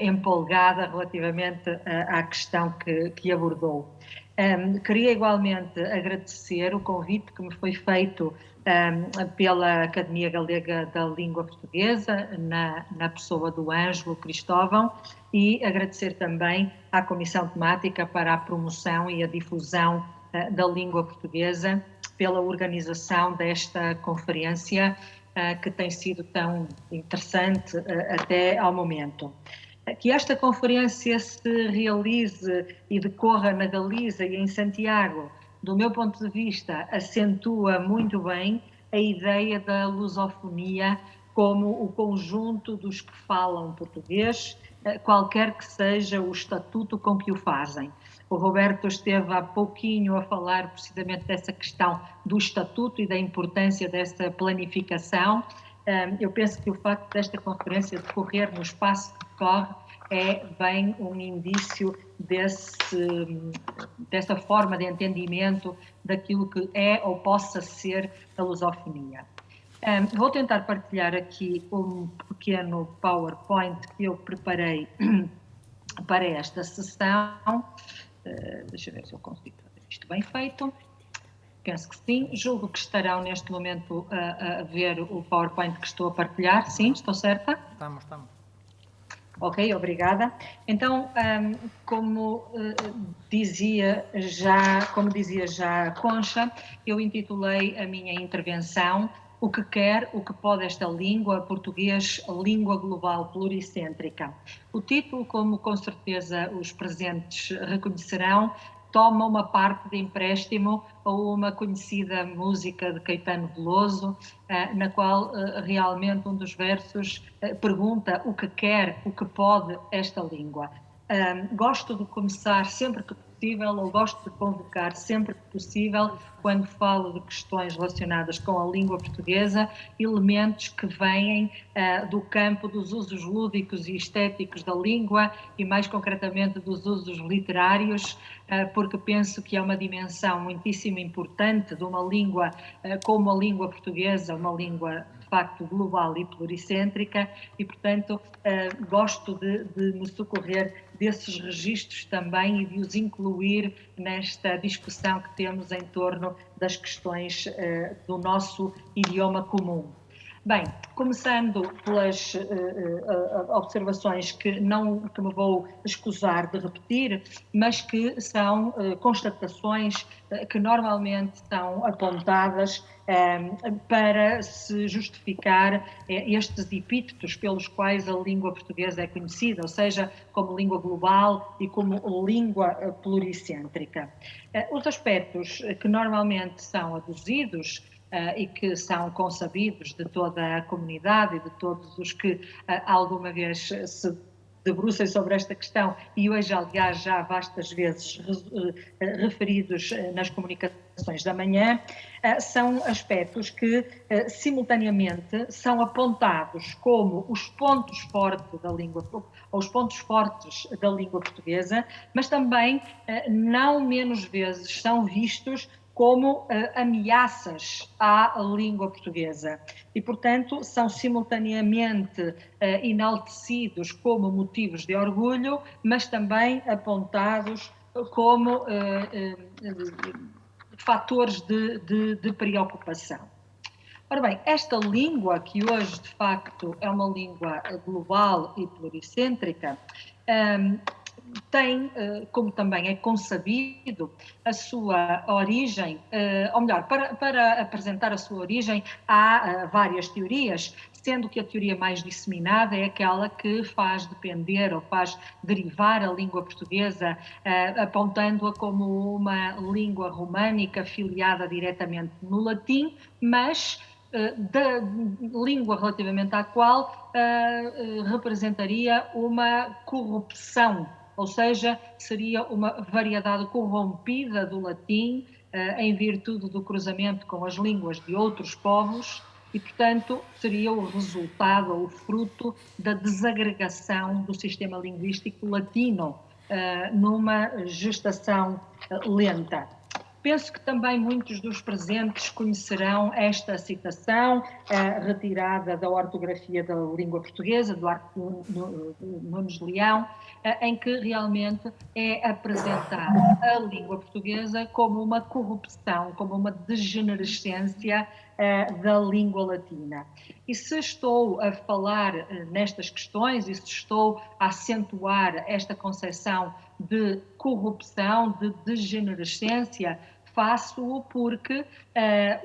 Speaker 5: empolgada relativamente à questão que abordou. Queria igualmente agradecer o convite que me foi feito pela Academia Galega da Língua Portuguesa, na pessoa do Ângelo Cristóvão, e agradecer também à Comissão Temática para a promoção e a difusão da língua portuguesa, pela organização desta conferência que tem sido tão interessante até ao momento. Que esta conferência se realize e decorra na Galiza e em Santiago, do meu ponto de vista, acentua muito bem a ideia da lusofonia como o conjunto dos que falam português, qualquer que seja o estatuto com que o fazem. O Roberto esteve há pouquinho a falar precisamente dessa questão do estatuto e da importância dessa planificação. Eu penso que o facto desta conferência decorrer no espaço que decorre é bem um indício dessa forma de entendimento daquilo que é ou possa ser a lusofonia. Vou tentar partilhar aqui um pequeno PowerPoint que eu preparei para esta sessão. Deixa eu ver se eu consigo fazer isto bem feito. Penso que sim. Julgo que estarão neste momento a ver o PowerPoint que estou a partilhar. Sim, estou certa?
Speaker 2: Estamos.
Speaker 5: Ok, obrigada. Então, como dizia já a Concha, eu intitulei a minha intervenção O que quer, o que pode esta língua, português, língua global pluricêntrica. O título, como com certeza os presentes reconhecerão, toma uma parte de empréstimo a uma conhecida música de Caetano Veloso, na qual realmente um dos versos pergunta o que quer, o que pode esta língua. Gosto de começar sempre que possível, ou gosto de convocar sempre que possível, quando falo de questões relacionadas com a língua portuguesa, elementos que vêm do campo dos usos lúdicos e estéticos da língua e mais concretamente dos usos literários, porque penso que é uma dimensão muitíssimo importante de uma língua como a língua portuguesa, uma língua de facto global e pluricêntrica e, portanto, gosto de me socorrer desses registros também e de os incluir nesta discussão que temos em torno das questões do nosso idioma comum. Bem, começando pelas observações que me vou escusar de repetir, mas que são constatações que normalmente são apontadas para se justificar estes epítetos pelos quais a língua portuguesa é conhecida, ou seja, como língua global e como língua pluricêntrica. Os aspectos que normalmente são aduzidos e que são consabidos de toda a comunidade e de todos os que alguma vez se debrucem sobre esta questão e hoje, aliás, já vastas vezes referidos nas comunicações da manhã, são aspectos que simultaneamente são apontados como os pontos fortes da língua, ou os pontos fortes da língua portuguesa, mas também não menos vezes são vistos como ameaças à língua portuguesa e, portanto, são simultaneamente enaltecidos como motivos de orgulho, mas também apontados como fatores de preocupação. Ora bem, esta língua, que hoje de facto é uma língua global e pluricêntrica, tem, como também é consabido, a sua origem, ou melhor, para apresentar a sua origem, há várias teorias, sendo que a teoria mais disseminada é aquela que faz depender ou faz derivar a língua portuguesa, apontando-a como uma língua românica filiada diretamente no latim, mas da língua relativamente à qual representaria uma corrupção, ou seja, seria uma variedade corrompida do latim em virtude do cruzamento com as línguas de outros povos e, portanto, seria o resultado ou o fruto da desagregação do sistema linguístico latino numa gestação lenta. Penso que também muitos dos presentes conhecerão esta citação retirada da ortografia da língua portuguesa, do Arco Nunes Leão, em que realmente é apresentada a língua portuguesa como uma corrupção, como uma degenerescência da língua latina. E se estou a falar nestas questões e se estou a acentuar esta concepção de corrupção, de degenerescência, faço-o porque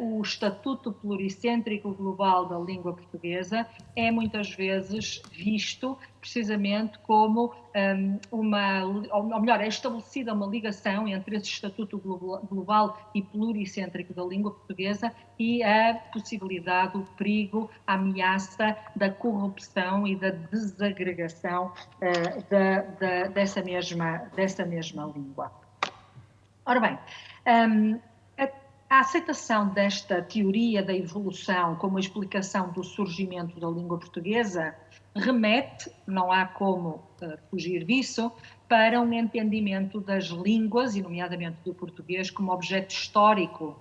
Speaker 5: o Estatuto Pluricêntrico Global da Língua Portuguesa é muitas vezes visto precisamente como ou melhor, é estabelecida uma ligação entre esse Estatuto Global e Pluricêntrico da Língua Portuguesa e a possibilidade, o perigo, a ameaça da corrupção e da desagregação dessa mesma língua. Ora bem, a aceitação desta teoria da evolução como explicação do surgimento da língua portuguesa remete, não há como fugir disso, para um entendimento das línguas, e nomeadamente do português, como objeto histórico,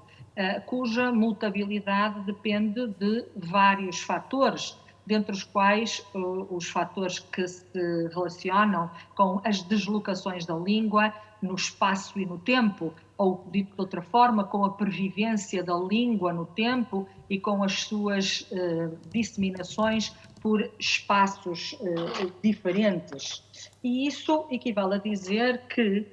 Speaker 5: cuja mutabilidade depende de vários fatores, dentre os quais os fatores que se relacionam com as deslocações da língua no espaço e no tempo, ou, dito de outra forma, com a pervivência da língua no tempo e com as suas disseminações por espaços diferentes. E isso equivale a dizer que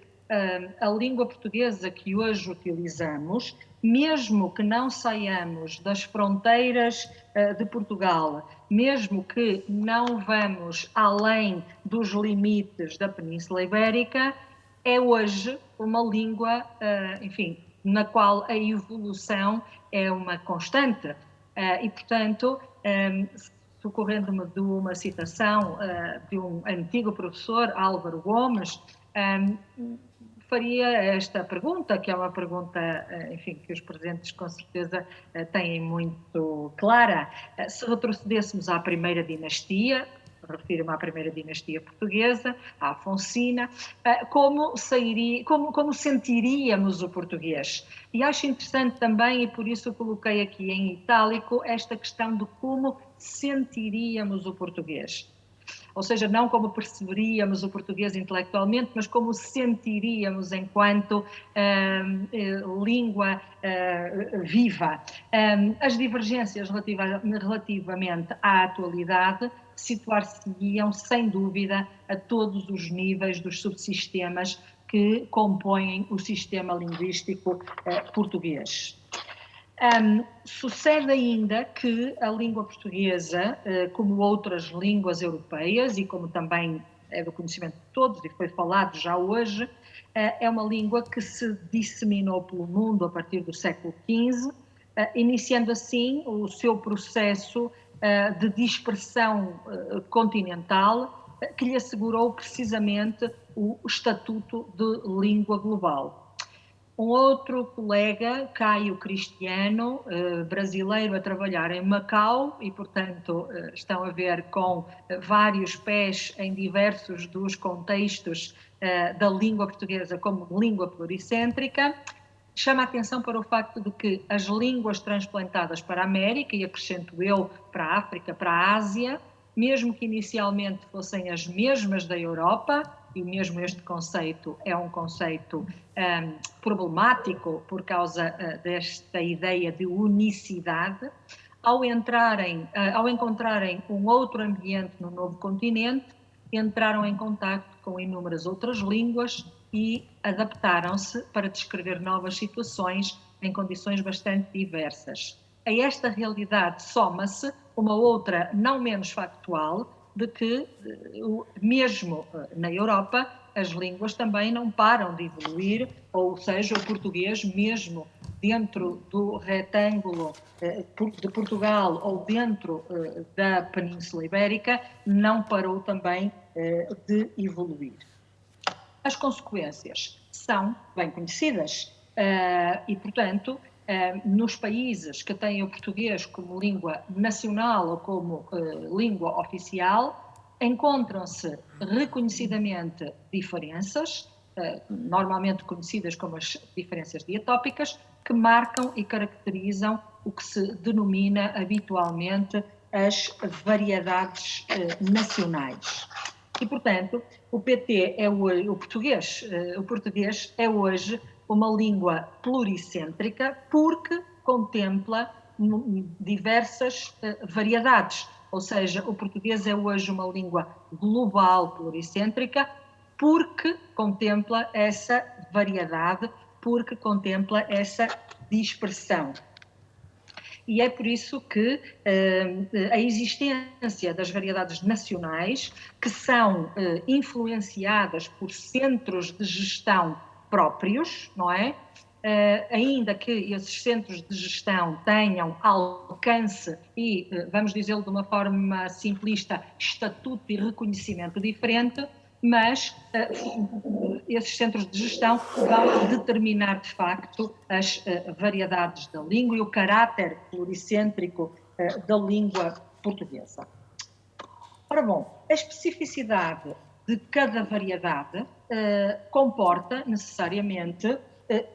Speaker 5: a língua portuguesa que hoje utilizamos, mesmo que não saiamos das fronteiras de Portugal, mesmo que não vamos além dos limites da Península Ibérica, é hoje uma língua, enfim, na qual a evolução é uma constante. E, portanto, socorrendo-me de uma citação de um antigo professor, Álvaro Gomes, faria esta pergunta, que é uma pergunta, enfim, que os presentes com certeza têm muito clara. Se retrocedêssemos à primeira dinastia, refiro-me à primeira dinastia portuguesa, à Afonsina, como sentiríamos o português? E acho interessante também, e por isso coloquei aqui em itálico, esta questão de como sentiríamos o português. Ou seja, não como perceberíamos o português intelectualmente, mas como sentiríamos enquanto língua viva. As divergências relativamente à atualidade situar-se-iam, sem dúvida, a todos os níveis dos subsistemas que compõem o sistema linguístico português. Sucede ainda que a língua portuguesa, como outras línguas europeias e como também é do conhecimento de todos e foi falado já hoje, é uma língua que se disseminou pelo mundo a partir do século XV, iniciando assim o seu processo de dispersão continental que lhe assegurou precisamente o estatuto de língua global. Um outro colega, Caio Cristiano, brasileiro a trabalhar em Macau e, portanto, estão a ver com vários pés em diversos dos contextos da língua portuguesa como língua pluricêntrica, chama a atenção para o facto de que as línguas transplantadas para a América, e acrescento eu, para a África, para a Ásia, mesmo que inicialmente fossem as mesmas da Europa, e mesmo este conceito é um conceito problemático por causa desta ideia de unicidade, ao encontrarem um outro ambiente no novo continente, entraram em contacto com inúmeras outras línguas e adaptaram-se para descrever novas situações em condições bastante diversas. A esta realidade soma-se uma outra não menos factual, de que, mesmo na Europa, as línguas também não param de evoluir, ou seja, o português, mesmo dentro do retângulo de Portugal ou dentro da Península Ibérica, não parou também de evoluir. As consequências são bem conhecidas e, portanto, nos países que têm o português como língua nacional ou como língua oficial, encontram-se reconhecidamente diferenças, normalmente conhecidas como as diferenças diatópicas, que marcam e caracterizam o que se denomina habitualmente as variedades nacionais. E, portanto, o português é hoje uma língua pluricêntrica porque contempla diversas variedades, ou seja, o português é hoje uma língua global pluricêntrica porque contempla essa variedade porque contempla essa dispersão. E é por isso que a existência das variedades nacionais, que são influenciadas por centros de gestão próprios, não é? Ainda que esses centros de gestão tenham alcance e, vamos dizê-lo de uma forma simplista, estatuto e reconhecimento diferente, mas esses centros de gestão vão determinar, de facto, as variedades da língua e o caráter pluricêntrico da língua portuguesa. Ora bom, a especificidade de cada variedade comporta necessariamente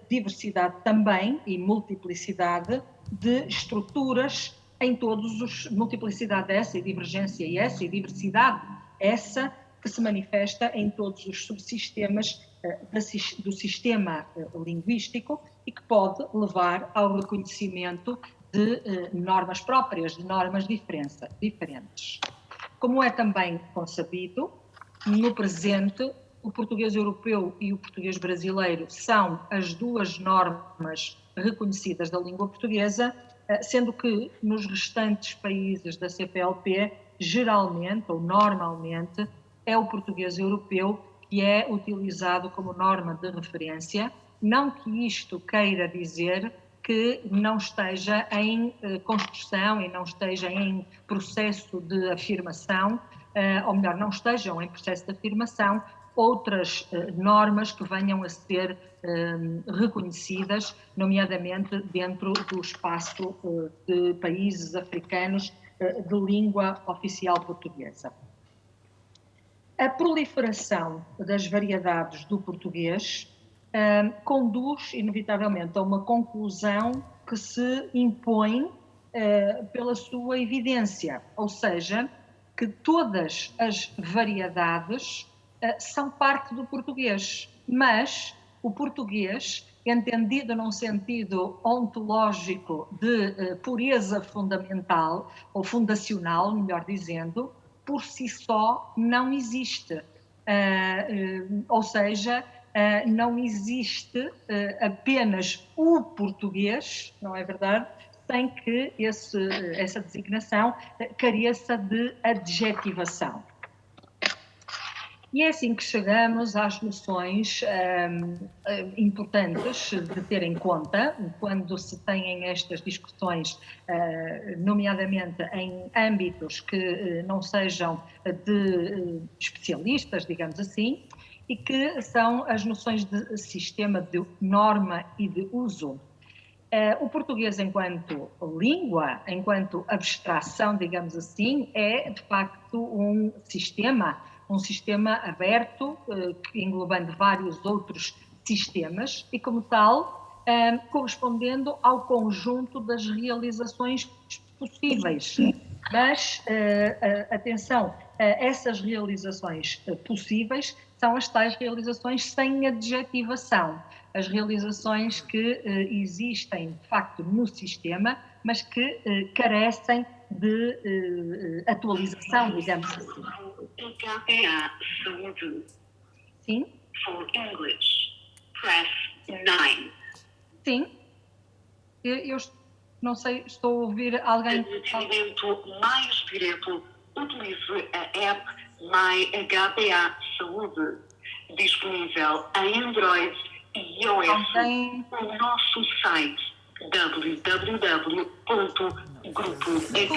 Speaker 5: diversidade também e multiplicidade de estruturas em todos os... multiplicidade essa e divergência essa e diversidade essa que se manifesta em todos os subsistemas do sistema linguístico e que pode levar ao reconhecimento de normas próprias, de normas diferentes. Como é também concebido, no presente, o português europeu e o português brasileiro são as duas normas reconhecidas da língua portuguesa, sendo que nos restantes países da CPLP, geralmente ou normalmente, é o português europeu que é utilizado como norma de referência, não que isto queira dizer que não esteja em construção e não esteja em processo de afirmação, ou melhor, não estejam em processo de afirmação outras normas que venham a ser reconhecidas, nomeadamente dentro do espaço de países africanos de língua oficial portuguesa. A proliferação das variedades do português conduz, inevitavelmente, a uma conclusão que se impõe pela sua evidência, ou seja, que todas as variedades são parte do português, mas o português, entendido num sentido ontológico de pureza fundamental, ou fundacional, melhor dizendo, por si só não existe. Ou seja, não existe apenas o português, não é verdade? Sem que essa designação careça de adjetivação. E é assim que chegamos às noções importantes de ter em conta quando se têm estas discussões, nomeadamente em âmbitos que não sejam de especialistas, digamos assim, e que são as noções de sistema, de norma e de uso. O português, enquanto língua, enquanto abstração, digamos assim, é de facto um sistema aberto, englobando vários outros sistemas e, como tal, correspondendo ao conjunto das realizações possíveis. Mas, atenção, essas realizações possíveis são as tais realizações sem adjetivação, as realizações que existem, de facto, no sistema, mas que carecem de atualização, digamos assim. Sim?
Speaker 6: For English, press 9.
Speaker 5: Sim. Eu não sei, estou a ouvir alguém...
Speaker 6: Atendimento mais direto, utilize a app MyHPA Saúde, disponível em Android e iOS. O nosso site www.grupohpa.
Speaker 5: Não sei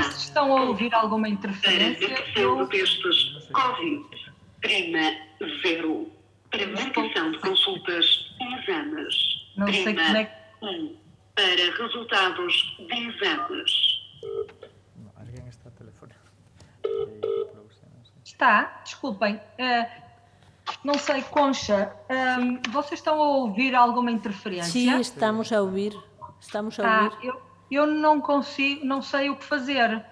Speaker 5: se estão a ouvir alguma interferência.
Speaker 6: Para de testes Covid, prima 0. Para marcação de consultas e exames,
Speaker 5: não sei
Speaker 6: prima
Speaker 5: como é
Speaker 6: 1. Para resultados de exames.
Speaker 2: Alguém está a telefone?
Speaker 5: Está, desculpem. Não sei, Concha, vocês estão a ouvir alguma interferência?
Speaker 1: Sim, estamos a ouvir.
Speaker 5: Eu não consigo, não sei o que fazer.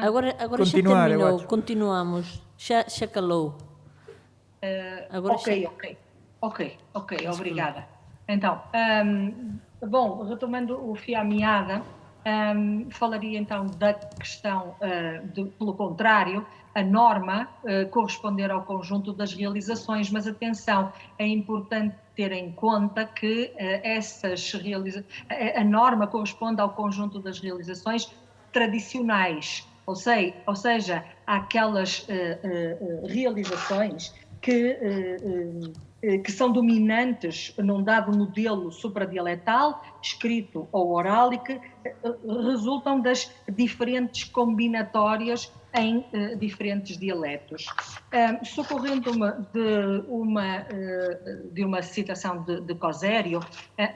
Speaker 1: Agora já terminou, continuamos. Já calou. Agora
Speaker 5: Ok, obrigada. Então, bom, retomando o fio à meada, falaria então da questão, pelo contrário, a norma corresponder ao conjunto das realizações, mas atenção, é importante ter em conta que a norma corresponde ao conjunto das realizações tradicionais, ou seja, aquelas realizações que são dominantes num dado modelo supradialetal, escrito ou oral, e que resultam das diferentes combinatórias em diferentes dialetos. Socorrendo-me de uma citação de Cosério,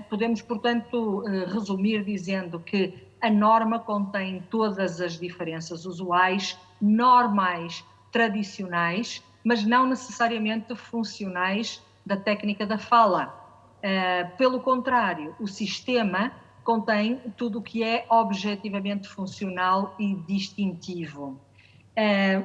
Speaker 5: podemos, portanto, resumir dizendo que a norma contém todas as diferenças usuais, normais, tradicionais, mas não necessariamente funcionais da técnica da fala. Pelo contrário, o sistema contém tudo o que é objetivamente funcional e distintivo.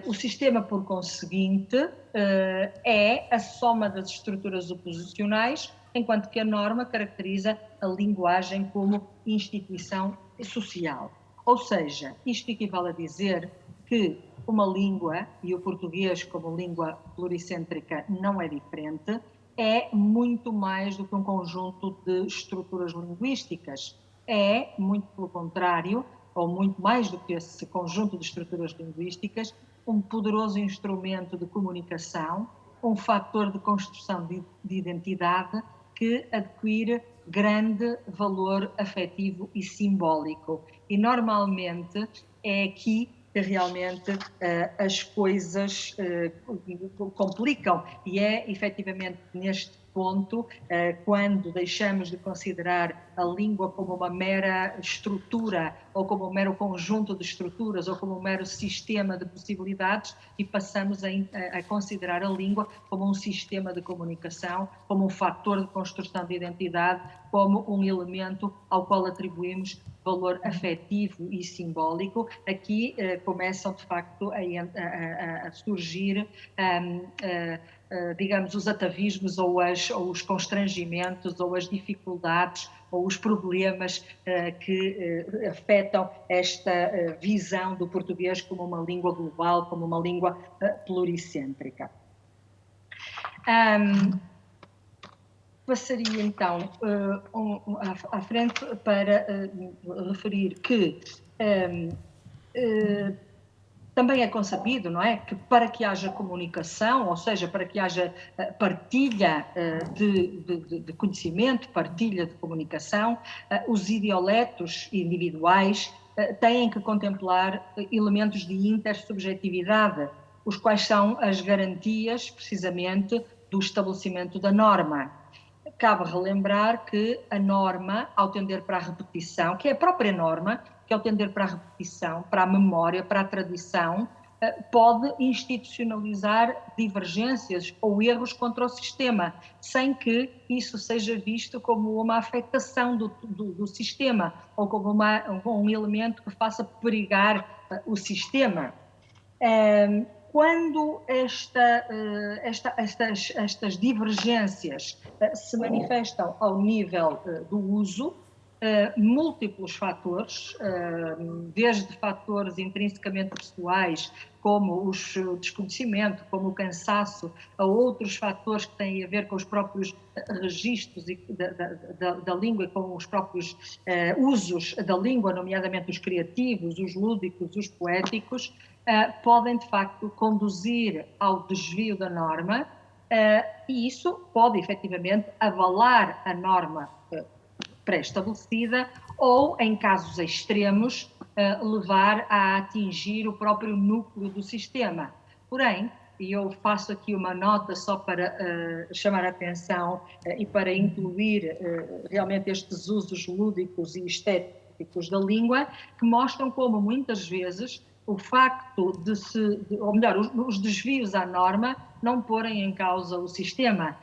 Speaker 5: O sistema, por conseguinte, é a soma das estruturas oposicionais, enquanto que a norma caracteriza a linguagem como instituição social. Ou seja, isto equivale a dizer que uma língua, e o português como língua pluricêntrica não é diferente, é muito mais do que um conjunto de estruturas linguísticas. É, muito pelo contrário, ou muito mais do que esse conjunto de estruturas linguísticas, um poderoso instrumento de comunicação, um fator de construção de identidade que adquire grande valor afetivo e simbólico. E normalmente é aqui que realmente as coisas complicam, e é efetivamente neste ponto, quando deixamos de considerar a língua como uma mera estrutura, ou como um mero conjunto de estruturas, ou como um mero sistema de possibilidades, e passamos a considerar a língua como um sistema de comunicação, como um fator de construção de identidade, como um elemento ao qual atribuímos valor afetivo e simbólico. Aqui começam, de facto, a surgir digamos, os atavismos ou os constrangimentos ou as dificuldades ou os problemas que afetam esta visão do português como uma língua global, como uma língua pluricêntrica. Passaria então à frente para referir que também é concebido, não é, que para que haja comunicação, ou seja, para que haja partilha de conhecimento, partilha de comunicação, os idioletos individuais têm que contemplar elementos de intersubjetividade, os quais são as garantias, precisamente, do estabelecimento da norma. Cabe relembrar que a norma, ao tender para a repetição, que é a própria norma, que ao tender para a repetição, para a memória, para a tradição, pode institucionalizar divergências ou erros contra o sistema, sem que isso seja visto como uma afetação do sistema, ou como um elemento que faça perigar o sistema. Quando estas divergências se manifestam ao nível do uso, múltiplos fatores, desde fatores intrinsecamente pessoais, como o desconhecimento, como o cansaço, a outros fatores que têm a ver com os próprios registros da língua, com os próprios usos da língua, nomeadamente os criativos, os lúdicos, os poéticos, podem, de facto, conduzir ao desvio da norma, e isso pode, efetivamente, avalar a norma pré-estabelecida ou, em casos extremos, levar a atingir o próprio núcleo do sistema. Porém, e eu faço aqui uma nota só para chamar a atenção e para incluir realmente estes usos lúdicos e estéticos da língua, que mostram como muitas vezes o facto ou melhor, os desvios à norma não porem em causa o sistema.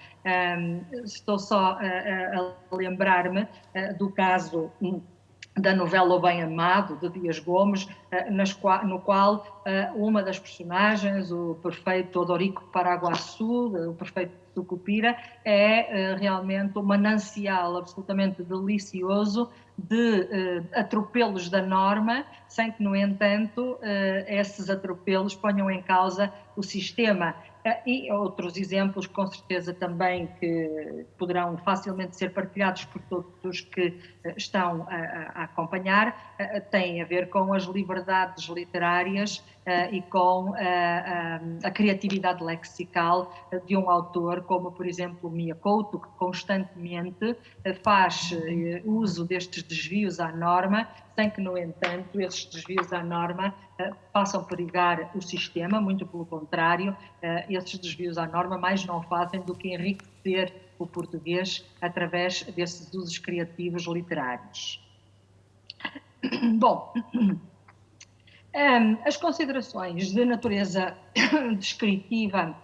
Speaker 5: Estou só a lembrar-me do caso da novela O Bem Amado, de Dias Gomes, no qual uma das personagens, o prefeito Odorico Paraguaçu, o prefeito Sucupira é realmente um manancial absolutamente delicioso de atropelos da norma, sem que, no entanto, esses atropelos ponham em causa o sistema. E outros exemplos, com certeza também, que poderão facilmente ser partilhados por todos os que estão a acompanhar, têm a ver com as liberdades literárias e com a criatividade lexical de um autor, como, por exemplo, Mia Couto, que constantemente faz uso destes desvios à norma, sem que, no entanto, esses desvios à norma façam perigar o sistema, muito pelo contrário, esses desvios à norma mais não fazem do que enriquecer o português através desses usos criativos literários. Bom, as considerações de natureza descritiva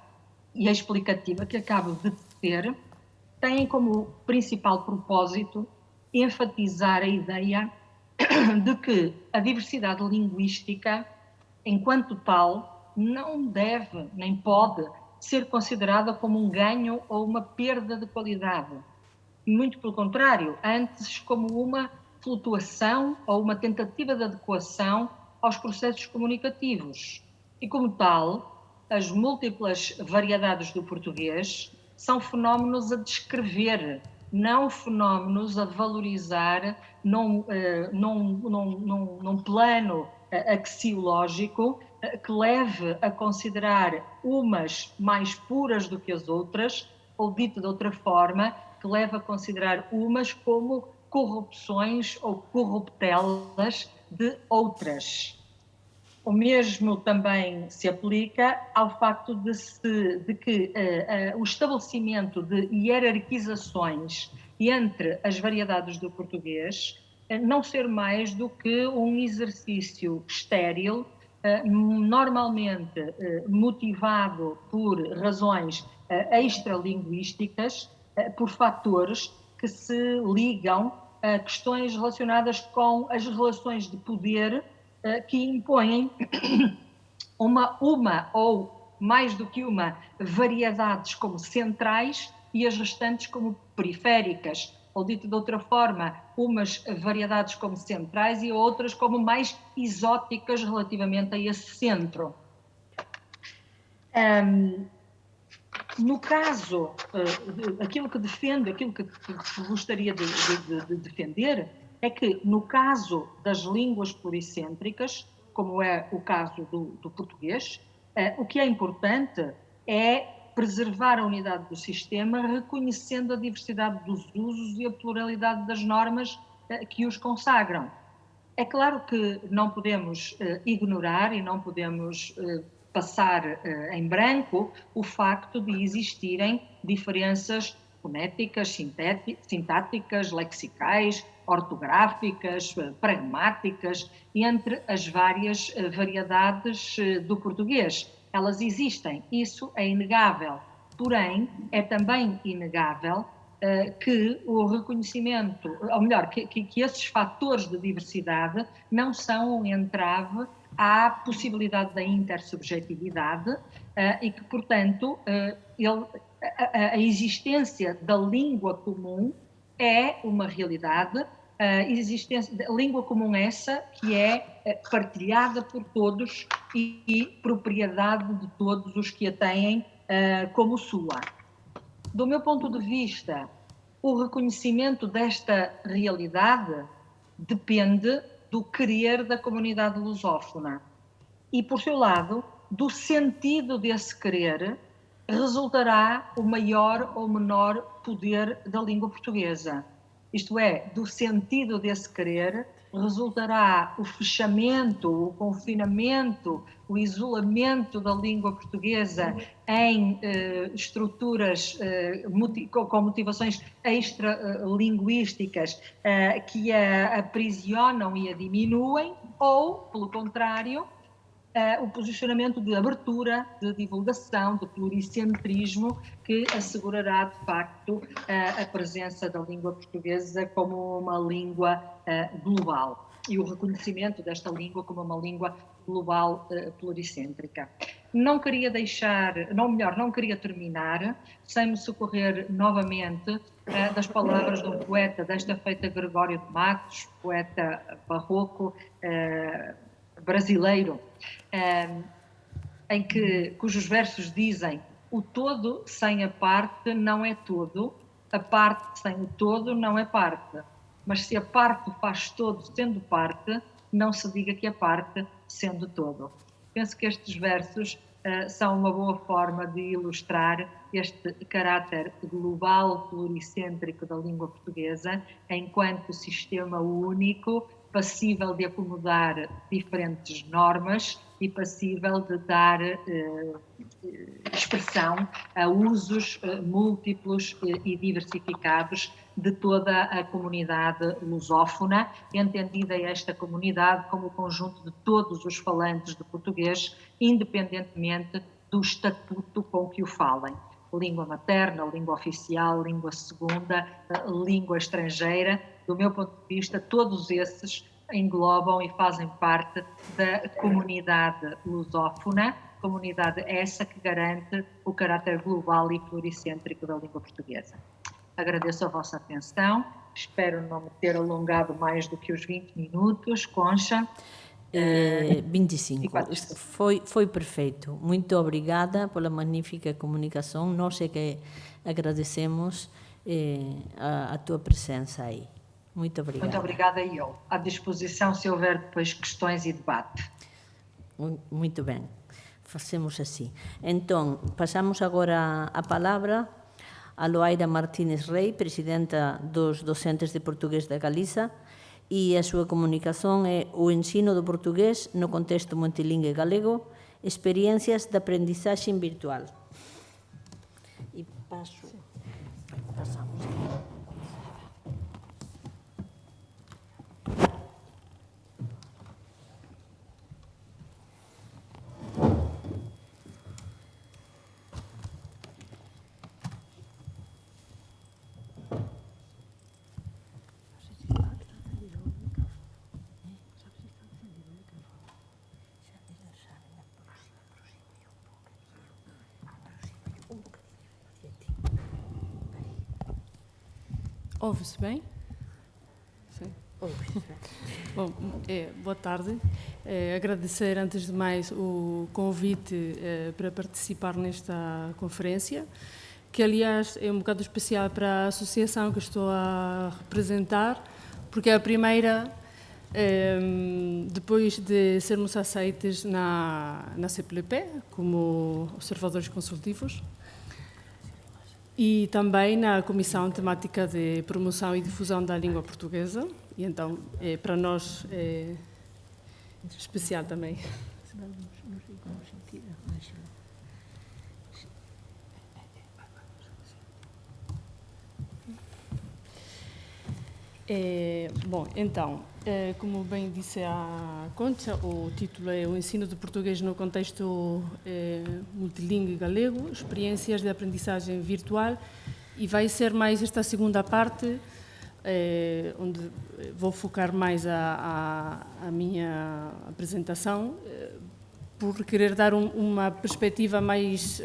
Speaker 5: e explicativa que acabo de ter têm como principal propósito enfatizar a ideia de que a diversidade linguística, enquanto tal, não deve nem pode ser considerada como um ganho ou uma perda de qualidade. Muito pelo contrário, antes como uma flutuação ou uma tentativa de adequação aos processos comunicativos. E como tal, as múltiplas variedades do português são fenómenos a descrever, não fenómenos a valorizar num plano axiológico que leve a considerar umas mais puras do que as outras, ou dito de outra forma, que leve a considerar umas como corrupções ou corruptelas de outras. O mesmo também se aplica ao facto de que o estabelecimento de hierarquizações entre as variedades do português não ser mais do que um exercício estéril, normalmente motivado por razões extralinguísticas, por fatores que se ligam a questões relacionadas com as relações de poder que impõem uma ou mais do que uma variedades como centrais e as restantes como periféricas, ou dito de outra forma, umas variedades como centrais e outras como mais exóticas relativamente a esse centro. No caso, aquilo que defendo, aquilo que gostaria de defender, é que no caso das línguas pluricêntricas, como é o caso do português, o que é importante é preservar a unidade do sistema, reconhecendo a diversidade dos usos e a pluralidade das normas que os consagram. É claro que não podemos ignorar e não podemos passar em branco o facto de existirem diferenças fonéticas, sintáticas, lexicais, ortográficas, pragmáticas, entre as várias variedades do português. Elas existem, isso é inegável. Porém, é também inegável que o reconhecimento, ou melhor, que esses fatores de diversidade não são um entrave à possibilidade da intersubjetividade e que, portanto, a existência da língua comum é uma realidade, a existência da língua comum essa que é partilhada por todos e propriedade de todos os que a têm como sua. Do meu ponto de vista, o reconhecimento desta realidade depende do querer da comunidade lusófona e, por seu lado, do sentido desse querer resultará o maior ou menor poder da língua portuguesa. Isto é, do sentido desse querer resultará o fechamento, o confinamento, o isolamento da língua portuguesa em estruturas com motivações extralinguísticas que a aprisionam e a diminuem, ou, pelo contrário, o posicionamento de abertura, de divulgação, de pluricentrismo, que assegurará, de facto, a presença da língua portuguesa como uma língua global e o reconhecimento desta língua como uma língua global pluricêntrica. não queria não queria terminar sem me socorrer novamente das palavras de um poeta desta feita, Gregório de Matos, poeta barroco brasileiro, cujos versos dizem: o todo sem a parte não é todo, a parte sem o todo não é parte. Mas se a parte faz todo sendo parte, não se diga que a parte sendo todo. Penso que estes versos são uma boa forma de ilustrar este caráter global, pluricêntrico da língua portuguesa, enquanto sistema único, passível de acomodar diferentes normas e passível de dar expressão a usos múltiplos e diversificados de toda a comunidade lusófona, entendida esta comunidade como o conjunto de todos os falantes de português, independentemente do estatuto com que o falem. Língua materna, língua oficial, língua segunda, língua estrangeira. Do meu ponto de vista, todos esses englobam e fazem parte da comunidade lusófona, comunidade essa que garante o caráter global e pluricêntrico da língua portuguesa. Agradeço a vossa atenção, espero não me ter alongado mais do que os 20 minutos, Concha.
Speaker 1: 25. Foi perfeito. Muito obrigada pela magnífica comunicação. Nós é que agradecemos a tua presença aí. Muito obrigada.
Speaker 5: Muito obrigada e eu. À disposição se houver depois questões e debate.
Speaker 1: Muito bem. Facemos assim. Então, passamos agora a palavra a Loaira Martínez Rei, presidenta dos docentes de portugués da Galiza, e a súa comunicación é o ensino do portugués no contexto multilingüe galego, experiencias de aprendizaxe virtual. E pasamos.
Speaker 7: Ouve-se bem? Sim.
Speaker 1: Ouve-se.
Speaker 7: Bom, boa tarde. Agradecer, antes de mais, o convite para participar nesta conferência, que, aliás, é um bocado especial para a associação que estou a representar, porque é a primeira, depois de sermos aceites na CPLP, como observadores consultivos, e também na Comissão Temática de Promoção e Difusão da Língua Portuguesa, e então para nós é especial também. Bom, então, como bem disse a Concha, o título é O Ensino de Português no Contexto Multilingüe Galego, Experiências de Aprendizagem Virtual, e vai ser mais esta segunda parte, onde vou focar mais a minha apresentação, por querer dar uma perspectiva mais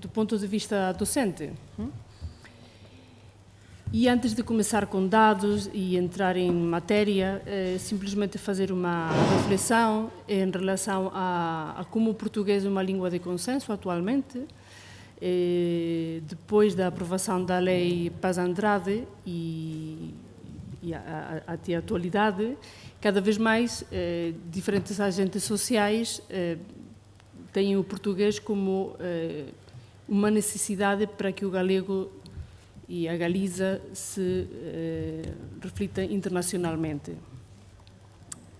Speaker 7: do ponto de vista docente. E antes de começar com dados e entrar em matéria, simplesmente fazer uma reflexão em relação a como o português é uma língua de consenso atualmente, depois da aprovação da Lei Paz Andrade e até a atualidade, cada vez mais diferentes agentes sociais têm o português como uma necessidade para que o galego e a Galiza se reflita internacionalmente.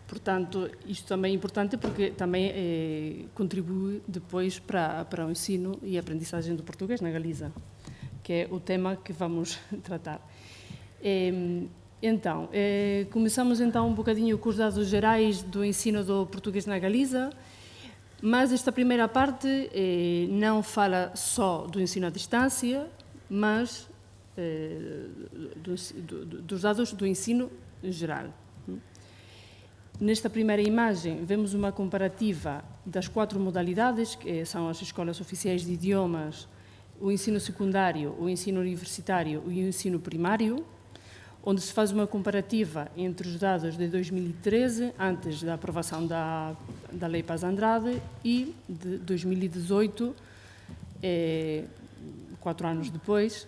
Speaker 7: Portanto, isto também é importante porque também contribui depois para o ensino e a aprendizagem do português na Galiza, que é o tema que vamos tratar. Então, começamos então um bocadinho com os dados gerais do ensino do português na Galiza, mas esta primeira parte não fala só do ensino à distância, mas dos dados do ensino em geral. Nesta primeira imagem, vemos uma comparativa das 4 modalidades, que são as escolas oficiais de idiomas, o ensino secundário, o ensino universitário e o ensino primário, onde se faz uma comparativa entre os dados de 2013, antes da aprovação da Lei Paz Andrade, e de 2018, 4 anos depois.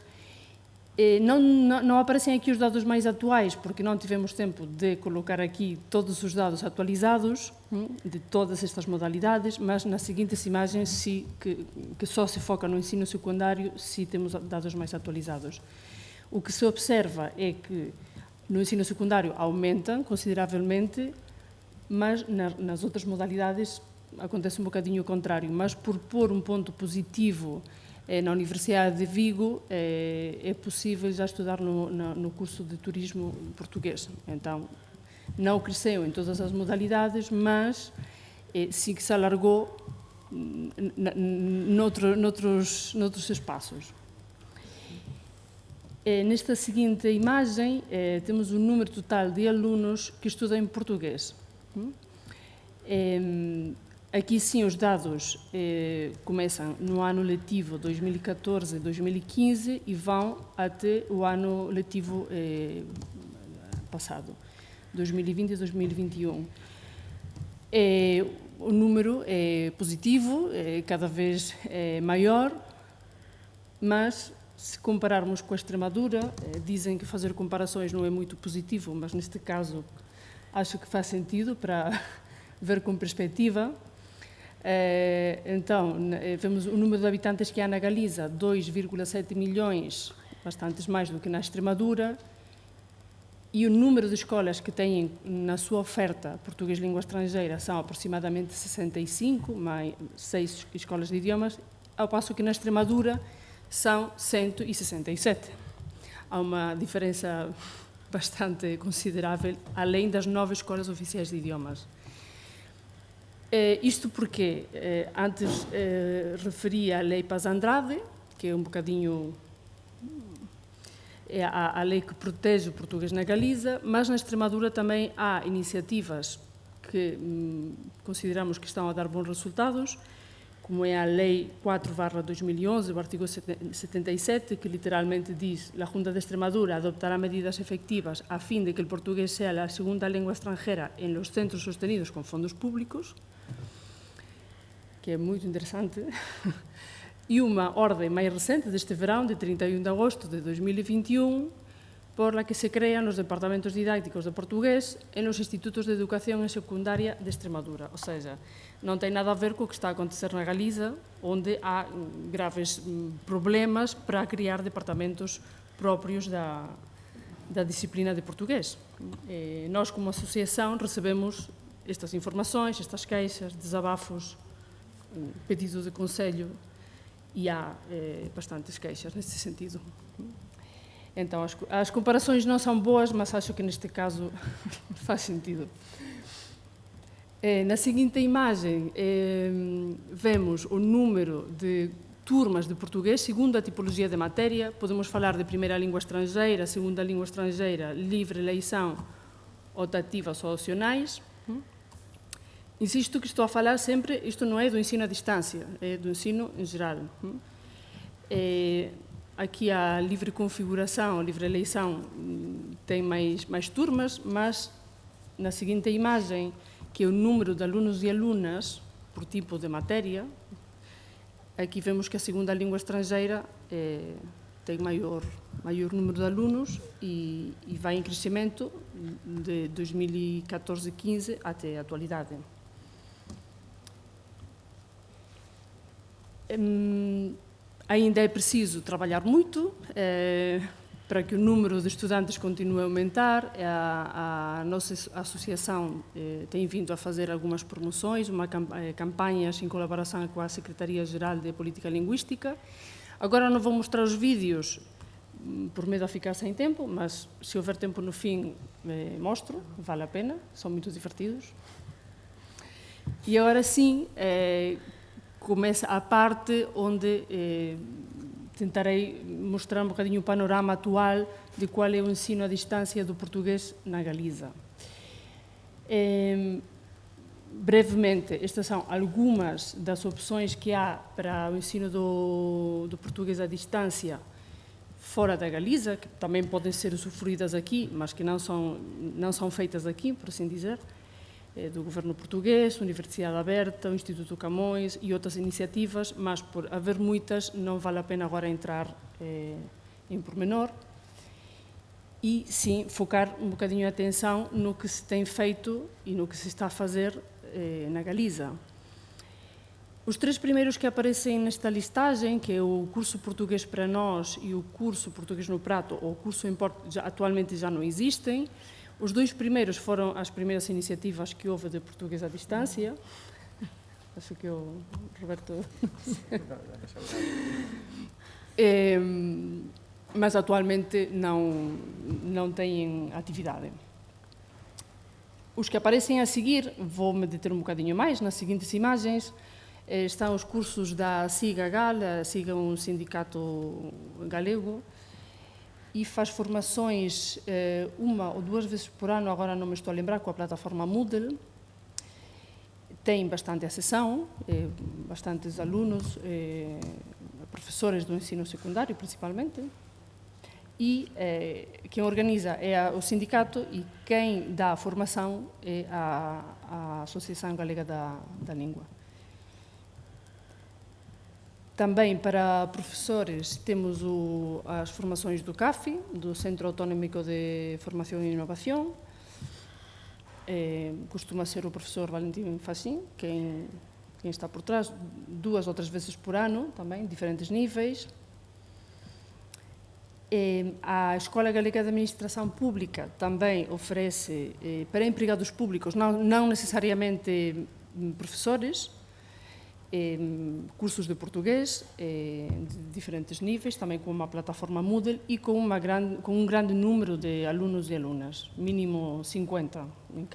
Speaker 7: Não aparecem aqui os dados mais atuais, porque não tivemos tempo de colocar aqui todos os dados atualizados de todas estas modalidades, mas nas seguintes imagens, que só se foca no ensino secundário, sim temos dados mais atualizados. O que se observa é que no ensino secundário aumentam consideravelmente, mas nas outras modalidades acontece um bocadinho o contrário. Mas por pôr um ponto positivo na Universidade de Vigo, é possível já estudar no curso de turismo português. Então, não cresceu em todas as modalidades, mas sim que se alargou noutros espaços. Nesta seguinte imagem, temos o número total de alunos que estudam em português. Aqui sim os dados começam no ano letivo 2014-2015 e vão até o ano letivo passado, 2020 e 2021. O número é positivo, cada vez maior, mas se compararmos com a Extremadura, dizem que fazer comparações não é muito positivo, mas neste caso acho que faz sentido para ver com perspectiva. Então, vemos o número de habitantes que há na Galiza, 2,7 milhões, bastante mais do que na Extremadura, e o número de escolas que têm na sua oferta português língua estrangeira são aproximadamente 65, mais 6 escolas de idiomas, ao passo que na Extremadura são 167. Há uma diferença bastante considerável, além das 9 escolas oficiais de idiomas. Isto porque antes referia a Lei Paz Andrade, que é um bocadinho a lei que protege o português na Galiza, mas na Extremadura também há iniciativas que consideramos que estão a dar bons resultados, como é a Lei 4/2011, o artigo 77, que literalmente diz: "La Junta de Extremadura adoptará medidas efectivas a fin de que el portugués sea la segunda lengua extranjera en los centros sostenidos con fondos públicos", que é muito interessante. E uma ordem mais recente deste verão, de 31 de agosto de 2021, por la que se crean los departamentos didácticos de portugués en los institutos de educación en secundaria de Extremadura. Ou seja, não tem nada a ver com o que está a acontecer na Galiza, onde há graves problemas para criar departamentos próprios da disciplina de português. Nós, como associação, recebemos estas informações, estas queixas, desabafos, pedidos de conselho, e há bastantes queixas nesse sentido. Então, as comparações não são boas, mas acho que neste caso faz sentido. Na seguinte imagem, vemos o número de turmas de português segundo a tipologia de matéria. Podemos falar de primeira língua estrangeira, segunda língua estrangeira, livre eleição, optativas ou opcionais. Insisto que estou a falar sempre, isto não é do ensino à distância, é do ensino em geral. Aqui a livre configuração, a livre eleição tem mais turmas, mas na seguinte imagem, que é o número de alunos e alunas por tipo de matéria, aqui vemos que a segunda língua estrangeira tem maior número de alunos e vai em crescimento de 2014-15 até a atualidade. Ainda é preciso trabalhar muito para que o número de estudantes continue a aumentar. A nossa associação tem vindo a fazer algumas promoções, campanhas em colaboração com a Secretaria-Geral de Política Linguística. Agora não vou mostrar os vídeos por medo a ficar sem tempo, mas se houver tempo no fim mostro, vale a pena, são muito divertidos. E agora sim, começa a parte onde tentarei mostrar um bocadinho o panorama atual de qual é o ensino à distância do português na Galiza. brevemente, estas são algumas das opções que há para o ensino do português à distância fora da Galiza, que também podem ser usufruídas aqui, mas que não são feitas aqui, por assim dizer, do governo português, Universidade Aberta, o Instituto Camões e outras iniciativas, mas por haver muitas, não vale a pena agora entrar em pormenor. E, sim, focar um bocadinho a atenção no que se tem feito e no que se está a fazer na Galiza. Os 3 primeiros que aparecem nesta listagem, que é o curso Português para Nós e o curso Português no Prato, ou o curso Import, atualmente já não existem. Os 2 primeiros foram as primeiras iniciativas que houve de português à distância. Acho que o Roberto... mas atualmente não têm atividade. Os que aparecem a seguir, vou-me deter um bocadinho mais nas seguintes imagens, estão os cursos da SIGA GAL, a SIGA é um sindicato galego, e faz formações 1 ou 2 vezes por ano, agora não me estou a lembrar, com a plataforma Moodle. Tem bastante acessão, bastantes alunos, professores do ensino secundário, principalmente. E quem organiza é o sindicato e quem dá a formação é a Associação Galega da Língua. Também para professores temos as formações do CAFI, do Centro Autonómico de Formação e Inovação. Costuma ser o professor Valentim Fachin, quem está por trás, 2 ou 3 vezes por ano, também, diferentes níveis. A Escola Galega de Administração Pública também oferece para empregados públicos, não necessariamente professores, cursos de português de diferentes níveis, também com uma plataforma Moodle e com um grande número de alunos e alunas, mínimo 50 em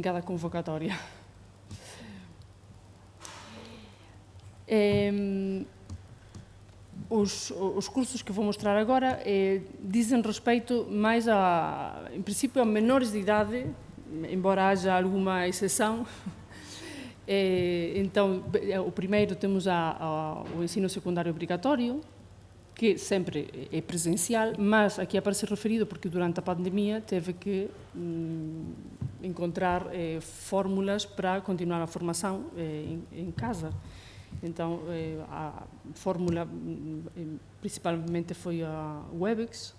Speaker 7: cada convocatória. Os cursos que vou mostrar agora dizem respeito mais, em princípio, a menores de idade, embora haja alguma exceção. Então, o primeiro temos o ensino secundário obrigatório, que sempre é presencial, mas aqui aparece referido porque durante a pandemia teve que encontrar fórmulas para continuar a formação em casa. Então, a fórmula principalmente foi a Webex,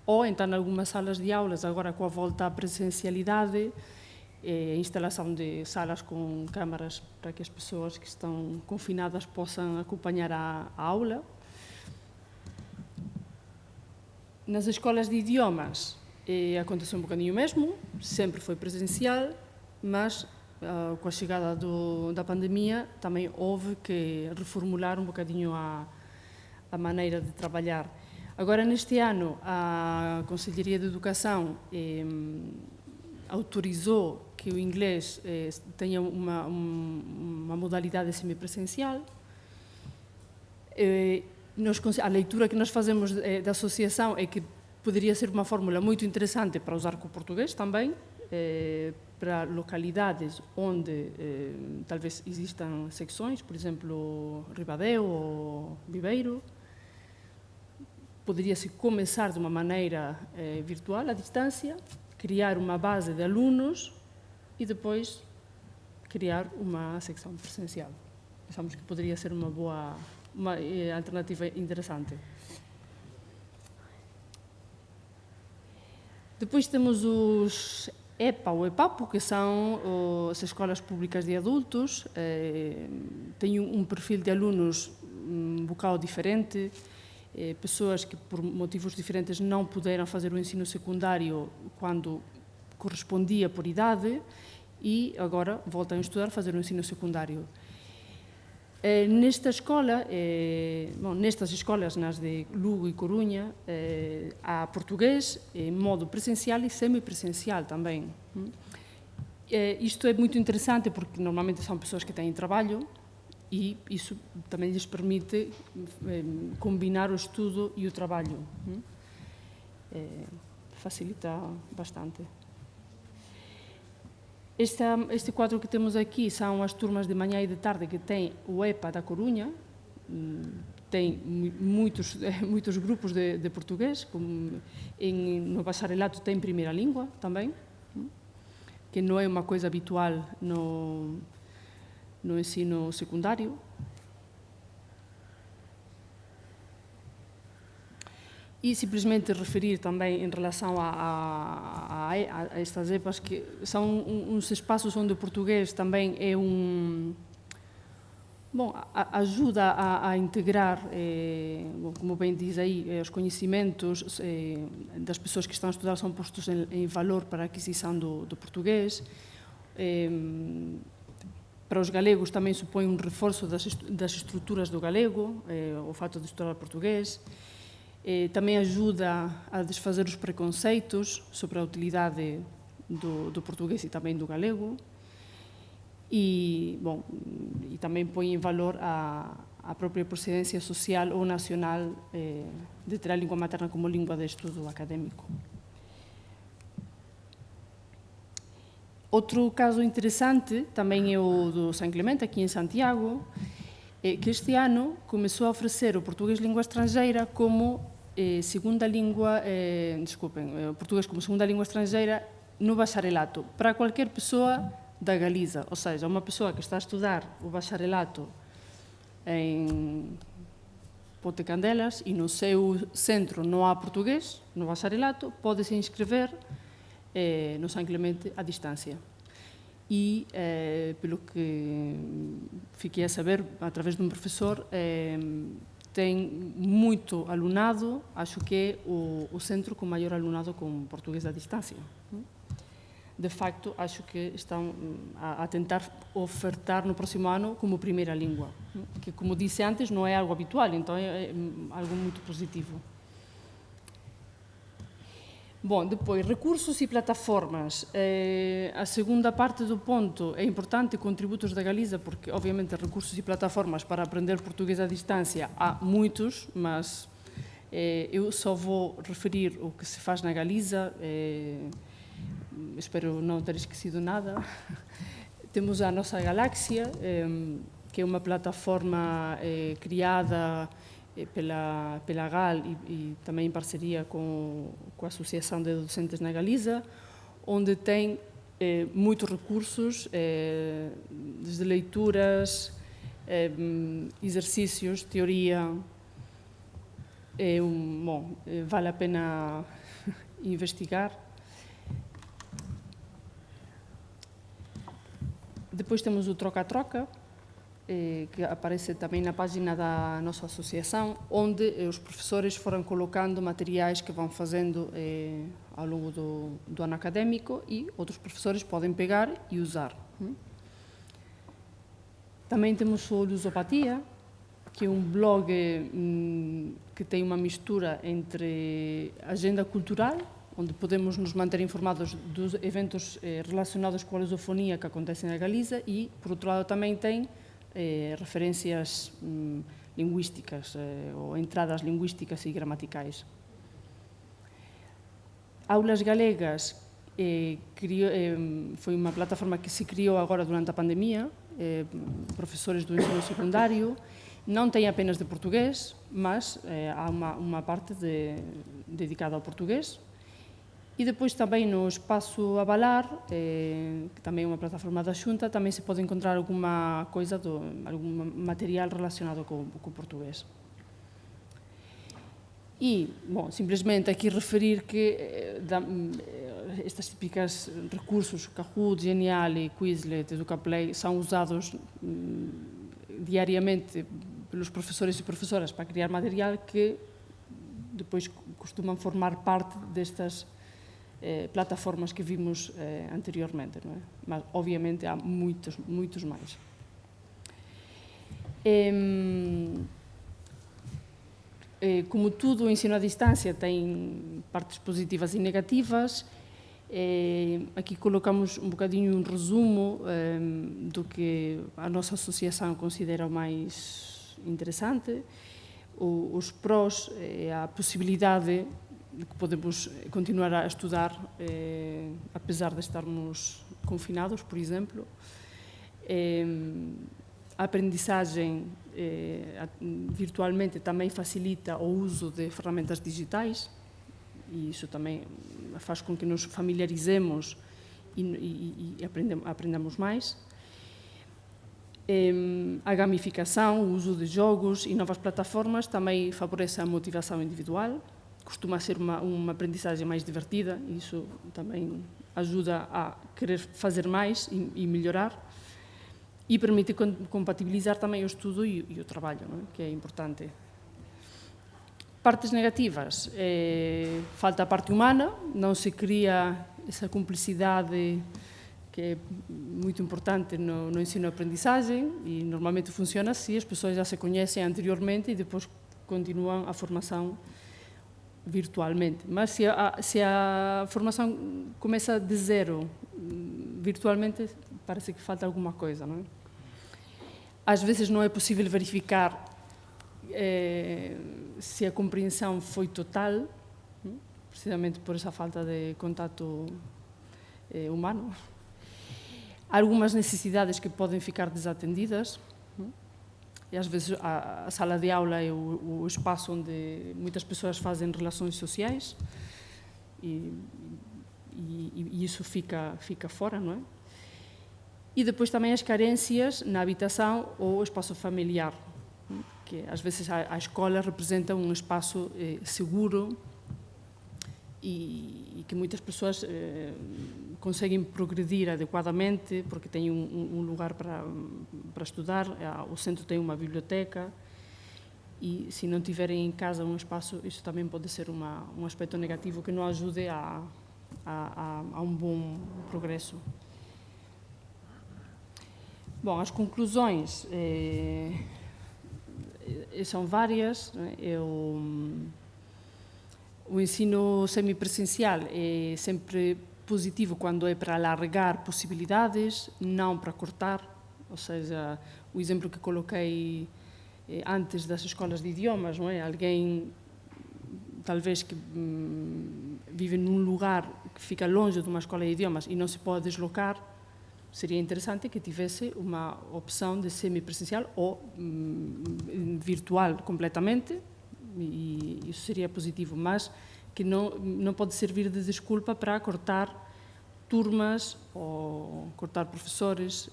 Speaker 7: ou então em algumas salas de aulas, agora com a volta à presencialidade, a instalação de salas com câmaras para que as pessoas que estão confinadas possam acompanhar a aula. Nas escolas de idiomas aconteceu um bocadinho mesmo, sempre foi presencial, mas com a chegada da pandemia também houve que reformular um bocadinho a maneira de trabalhar. Agora, neste ano, a Conselheria de Educação autorizou que o inglês tenha uma modalidade semipresencial. A leitura que nós fazemos da associação é que poderia ser uma fórmula muito interessante para usar com o português também, para localidades onde talvez existam secções, por exemplo, Ribadeo ou Viveiro. Poderia-se começar de uma maneira virtual, à distância, criar uma base de alunos e depois criar uma secção presencial. Pensamos que poderia ser uma alternativa interessante. Depois temos os EPA ou EPAPO, que são as escolas públicas de adultos. Têm um perfil de alunos um bocado diferente, pessoas que por motivos diferentes não puderam fazer o ensino secundário quando correspondia por idade e agora voltam a estudar, fazer o ensino secundário. Nesta escola, nestas escolas, nas de Lugo e Corunha, há português em modo presencial e semipresencial também. Isto é muito interessante porque normalmente são pessoas que têm trabalho e isso também lhes permite combinar o estudo e o trabalho. Facilita bastante. Este quadro que temos aqui são as turmas de manhã e de tarde que tem o EPA da Corunha, tem muitos grupos de português, como no bacharelato tem primeira língua também, que não é uma coisa habitual no ensino secundário. E simplesmente referir também em relação a estas EPAs, que são uns espaços onde o português também é ajuda a integrar, como bem diz aí, os conhecimentos das pessoas que estão a estudar são postos em valor para a aquisição do português. Para os galegos também supõe um reforço das estruturas do galego, o fato de estudar português. Também ajuda a desfazer os preconceitos sobre a utilidade do português e também do galego. E também põe em valor a própria procedência social ou nacional de ter a língua materna como língua de estudo académico. Outro caso interessante também é o do São Clemente, aqui em Santiago, que este ano começou a oferecer o português língua estrangeira como segunda língua, o português como segunda língua estrangeira no bacharelato, para qualquer pessoa da Galiza, ou seja, uma pessoa que está a estudar o bacharelato em Ponte Candelas e no seu centro não há português, no bacharelato, pode se inscrever no São Clemente à distância. E, pelo que fiquei a saber, através de um professor, tem muito alunado, acho que é o centro com maior alunado com português à distância. De facto, acho que estão a tentar ofertar no próximo ano como primeira língua, que, como disse antes, não é algo habitual, então é algo muito positivo. Bom, depois, recursos e plataformas. A segunda parte do ponto é importante, contributos da Galiza, porque, obviamente, recursos e plataformas para aprender português à distância há muitos, mas eu só vou referir o que se faz na Galiza. Espero não ter esquecido nada. Temos a nossa Galáxia, que é uma plataforma criada pela GAL e também em parceria com a Associação de Docentes na Galiza, onde tem muitos recursos, desde leituras, exercícios, teoria. Vale a pena investigar. Depois temos o Troca-Troca, que aparece também na página da nossa associação, onde os professores foram colocando materiais que vão fazendo ao longo do ano académico e outros professores podem pegar e usar. Também temos o Lusopatia, que é um blog que tem uma mistura entre agenda cultural, onde podemos nos manter informados dos eventos relacionados com a lusofonia que acontecem na Galiza e, por outro lado, também tem referências linguísticas ou entradas linguísticas e gramaticais. Aulas Galegas foi uma plataforma que se criou agora durante a pandemia, professores do ensino secundário, não tem apenas de português, mas há uma parte dedicada ao português. E depois também no Espaço Avalar, que também é uma plataforma da Xunta, também se pode encontrar alguma coisa, algum material relacionado com o português. E, bom, simplesmente aqui referir que estas típicas recursos, Kahoot, Genial, Quizlet, Educaplay, são usados diariamente pelos professores e professoras para criar material que depois costumam formar parte destas plataformas que vimos anteriormente, não é? Mas, obviamente, há muitos mais. Como tudo, o ensino à distância tem partes positivas e negativas. Aqui colocamos um bocadinho um resumo do que a nossa associação considera o mais interessante. Os prós é a possibilidade que podemos continuar a estudar, apesar de estarmos confinados, por exemplo. A aprendizagem virtualmente também facilita o uso de ferramentas digitais, e isso também faz com que nos familiarizemos e aprendamos mais. A gamificação, o uso de jogos e novas plataformas também favorece a motivação individual, costuma ser uma aprendizagem mais divertida, e isso também ajuda a querer fazer mais e melhorar, e permite compatibilizar também o estudo e o trabalho, não é? Que é importante. Partes negativas, falta a parte humana, não se cria essa cumplicidade que é muito importante no ensino-aprendizagem, e normalmente funciona assim, as pessoas já se conhecem anteriormente e depois continuam a formação virtualmente. Mas se a formação começa de zero virtualmente, parece que falta alguma coisa, não é? Às vezes não é possível verificar se a compreensão foi total, precisamente por essa falta de contato humano. Há algumas necessidades que podem ficar desatendidas, e às vezes a sala de aula é o espaço onde muitas pessoas fazem relações sociais, e isso fica fora, não é? E depois também as carências na habitação ou espaço familiar, que às vezes a escola representa um espaço seguro e que muitas pessoas conseguem progredir adequadamente porque têm um lugar para estudar, o centro tem uma biblioteca, e se não tiverem em casa um espaço, isso também pode ser um aspecto negativo que não ajude a um bom progresso. Bom, as conclusões são várias. O ensino semipresencial é sempre positivo quando é para alargar possibilidades, não para cortar. Ou seja, o exemplo que coloquei antes das escolas de idiomas, não é? Alguém, talvez, que vive num lugar que fica longe de uma escola de idiomas e não se pode deslocar, seria interessante que tivesse uma opção de semipresencial ou virtual completamente, e isso seria positivo, mas que não pode servir de desculpa para cortar turmas ou cortar professores.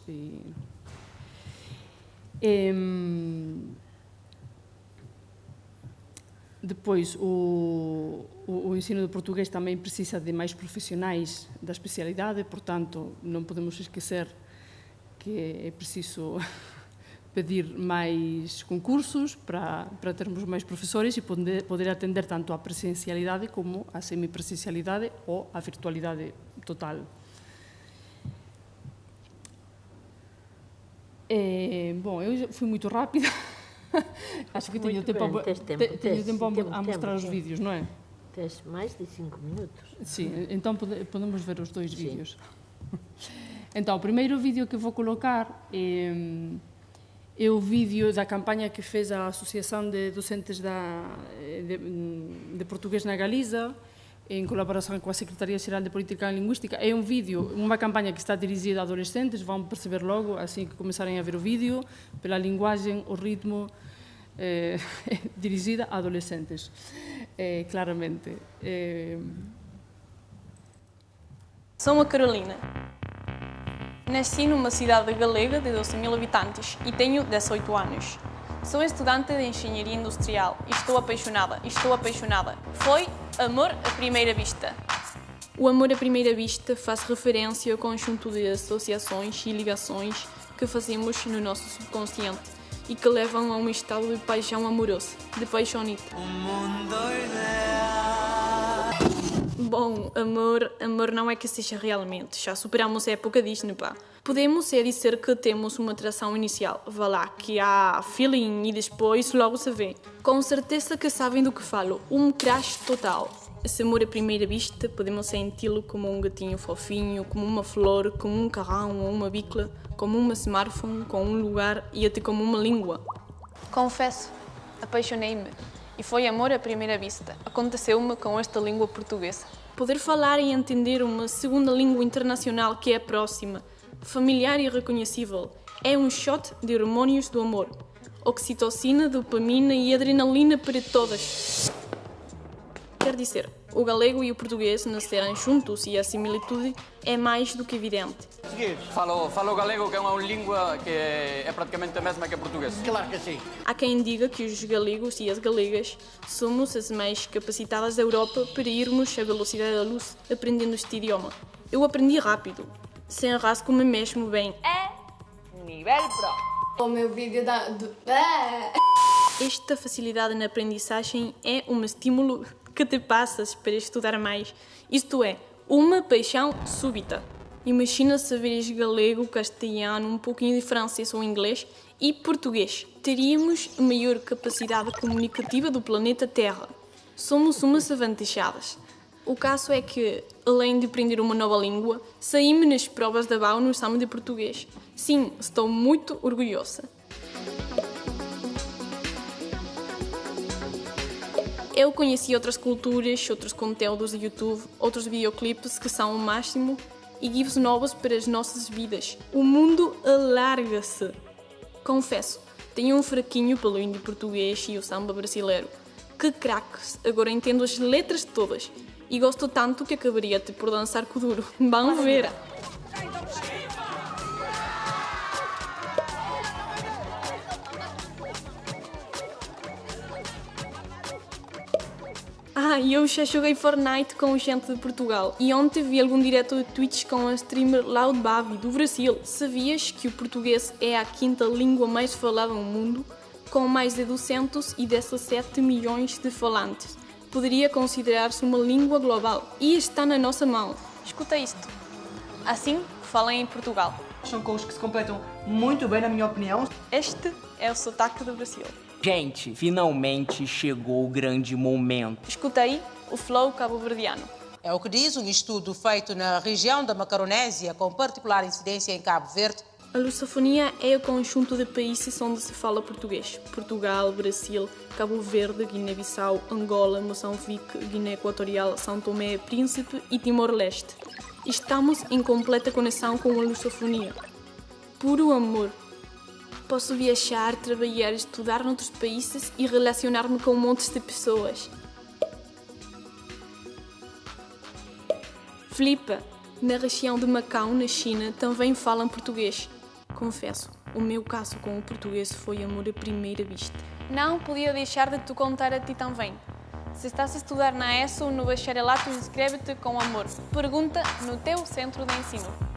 Speaker 7: Depois, o ensino de português também precisa de mais profissionais da especialidade, portanto, não podemos esquecer que é preciso pedir mais concursos para termos mais professores e poder atender tanto a presencialidade como a semipresencialidade ou a virtualidade total. Bom, eu fui muito rápida. Acho que tenho tempo a mostrar os vídeos, não é?
Speaker 8: Tens mais de 5 minutos.
Speaker 7: Sim, então podemos ver os dois vídeos. Então, o primeiro vídeo que vou colocar é o vídeo da campanha que fez a Associação de Docentes de Português na Galiza, em colaboração com a Secretaria-Geral de Política Linguística. É um vídeo, uma campanha que está dirigida a adolescentes, vão perceber logo, assim que começarem a ver o vídeo, pela linguagem, o ritmo, dirigida a adolescentes, claramente.
Speaker 9: Sou a Carolina. Nasci numa cidade galega de 12.000 habitantes e tenho 18 anos. Sou estudante de Engenharia Industrial e estou apaixonada. Foi amor à primeira vista. O amor à primeira vista faz referência ao conjunto de associações e ligações que fazemos no nosso subconsciente e que levam a um estado de paixão amorosa, de paixonite. Bom, amor não é que seja realmente, já superamos a época Disney, pá. Podemos dizer que temos uma atração inicial, vá lá, que há feeling e depois logo se vê. Com certeza que sabem do que falo, um crush total. Esse amor à primeira vista podemos senti-lo como um gatinho fofinho, como uma flor, como um carrão ou uma bicla, como uma smartphone, com um lugar e até como uma língua. Confesso, apaixonei-me. e foi amor à primeira vista. Aconteceu-me com esta língua portuguesa.
Speaker 7: Poder falar e entender uma segunda língua internacional que é próxima, familiar e reconhecível, é um shot de hormônios do amor. Oxitocina, dopamina e adrenalina para todas. Quer dizer, o galego e o português nascerem juntos e a similitude é mais do que evidente.
Speaker 10: Falo galego, que é uma língua que é praticamente a mesma que o português.
Speaker 3: Claro que sim.
Speaker 7: Há quem diga que os galegos e as galegas somos as mais capacitadas da Europa para irmos à velocidade da luz aprendendo este idioma. Eu aprendi rápido, sem rasgo-me mesmo bem.
Speaker 9: É nível pro.
Speaker 11: O meu vídeo
Speaker 7: Esta facilidade na aprendizagem é um estímulo que te passas para estudar mais, isto é, uma paixão súbita. Imagina saberes galego, castelhano, um pouquinho de francês ou inglês e português. Teríamos a maior capacidade comunicativa do planeta Terra. Somos umas avantajadas. O caso é que, além de aprender uma nova língua, saí-me nas provas da BAU no exame de português. Sim, estou muito orgulhosa. Eu conheci outras culturas, outros conteúdos de YouTube, outros videoclipes que são o máximo e gifs novos para as nossas vidas. O mundo alarga-se. Confesso, tenho um fraquinho pelo indie português e o samba brasileiro. Que craques! Agora entendo as letras todas e gosto tanto que acabaria até por dançar com o duro. Vamos ver! E eu já joguei Fortnite com gente de Portugal. E ontem vi algum direto de Twitch com a streamer Loud Babi, do Brasil. Sabias que o português é a quinta língua mais falada no mundo, com mais de 217 milhões de falantes? Poderia considerar-se uma língua global. E está na nossa mão.
Speaker 9: Escuta isto. Assim falem em Portugal.
Speaker 12: São coisas que se completam muito bem, na minha opinião.
Speaker 9: Este é o sotaque do Brasil.
Speaker 13: Gente, finalmente chegou o grande momento.
Speaker 9: Escuta aí o flow cabo-verdiano.
Speaker 14: É o que diz um estudo feito na região da Macaronésia, com particular incidência em Cabo Verde.
Speaker 7: A lusofonia é o conjunto de países onde se fala português. Portugal, Brasil, Cabo Verde, Guiné-Bissau, Angola, Moçambique, Guiné Equatorial, São Tomé, Príncipe e Timor-Leste. Estamos em completa conexão com a lusofonia. Puro amor. Posso viajar, trabalhar, estudar noutros países e relacionar-me com montes de pessoas. Flipa, na região de Macau, na China, também falam português. Confesso, o meu caso com o português foi amor à primeira vista.
Speaker 9: Não podia deixar de te contar a ti também. Se estás a estudar na ESO ou no bacharelato, inscreve-te com amor. Pergunta no teu centro de ensino.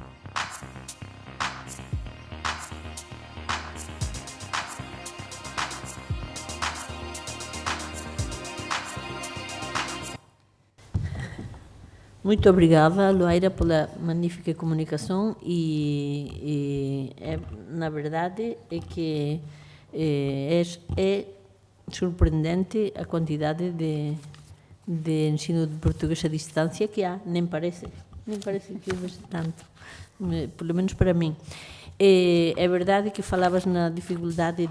Speaker 1: Muito obrigada, Loaira, pela magnífica comunicação na verdade, é que é surpreendente a quantidade de ensino de português à distância que há, nem parece que houvesse tanto, pelo menos para mim. É verdade que falavas na dificuldade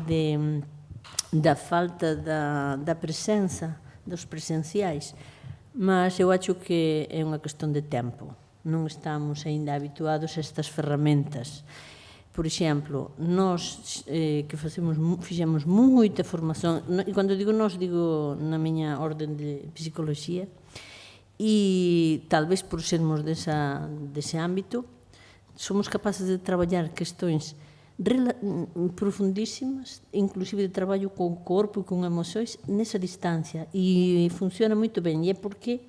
Speaker 1: da falta da presença, dos presenciais, mas eu acho que é unha cuestión de tempo. Non estamos aínda habituados a estas ferramentas. Por exemplo, nós que fixemos moita formación, e cando digo nós, digo na miña orden de psicoloxía, e tal vez por sermos dese ámbito, somos capaces de traballar questões profundísimas, inclusive de traballo con o corpo e con emoções nesa distancia, e funciona moito ben, e é porque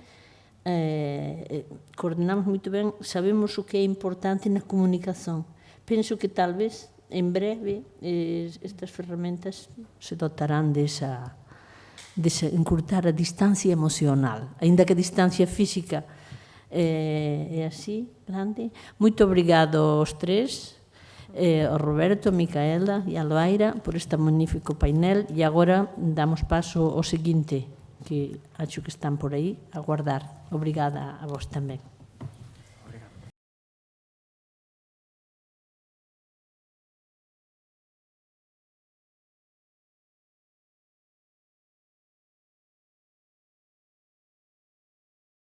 Speaker 1: coordinamos moito ben, sabemos o que é importante na comunicación. Penso que tal vez en breve estas ferramentas se dotarán de encurtar a distancia emocional, aínda que a distancia física é así, grande. Moito obrigado aos tres, ao Roberto, a Micaela e a Loaira por este magnífico painel, e agora damos paso ao seguinte, que acho que están por aí a aguardar. Obrigada a vos tamén.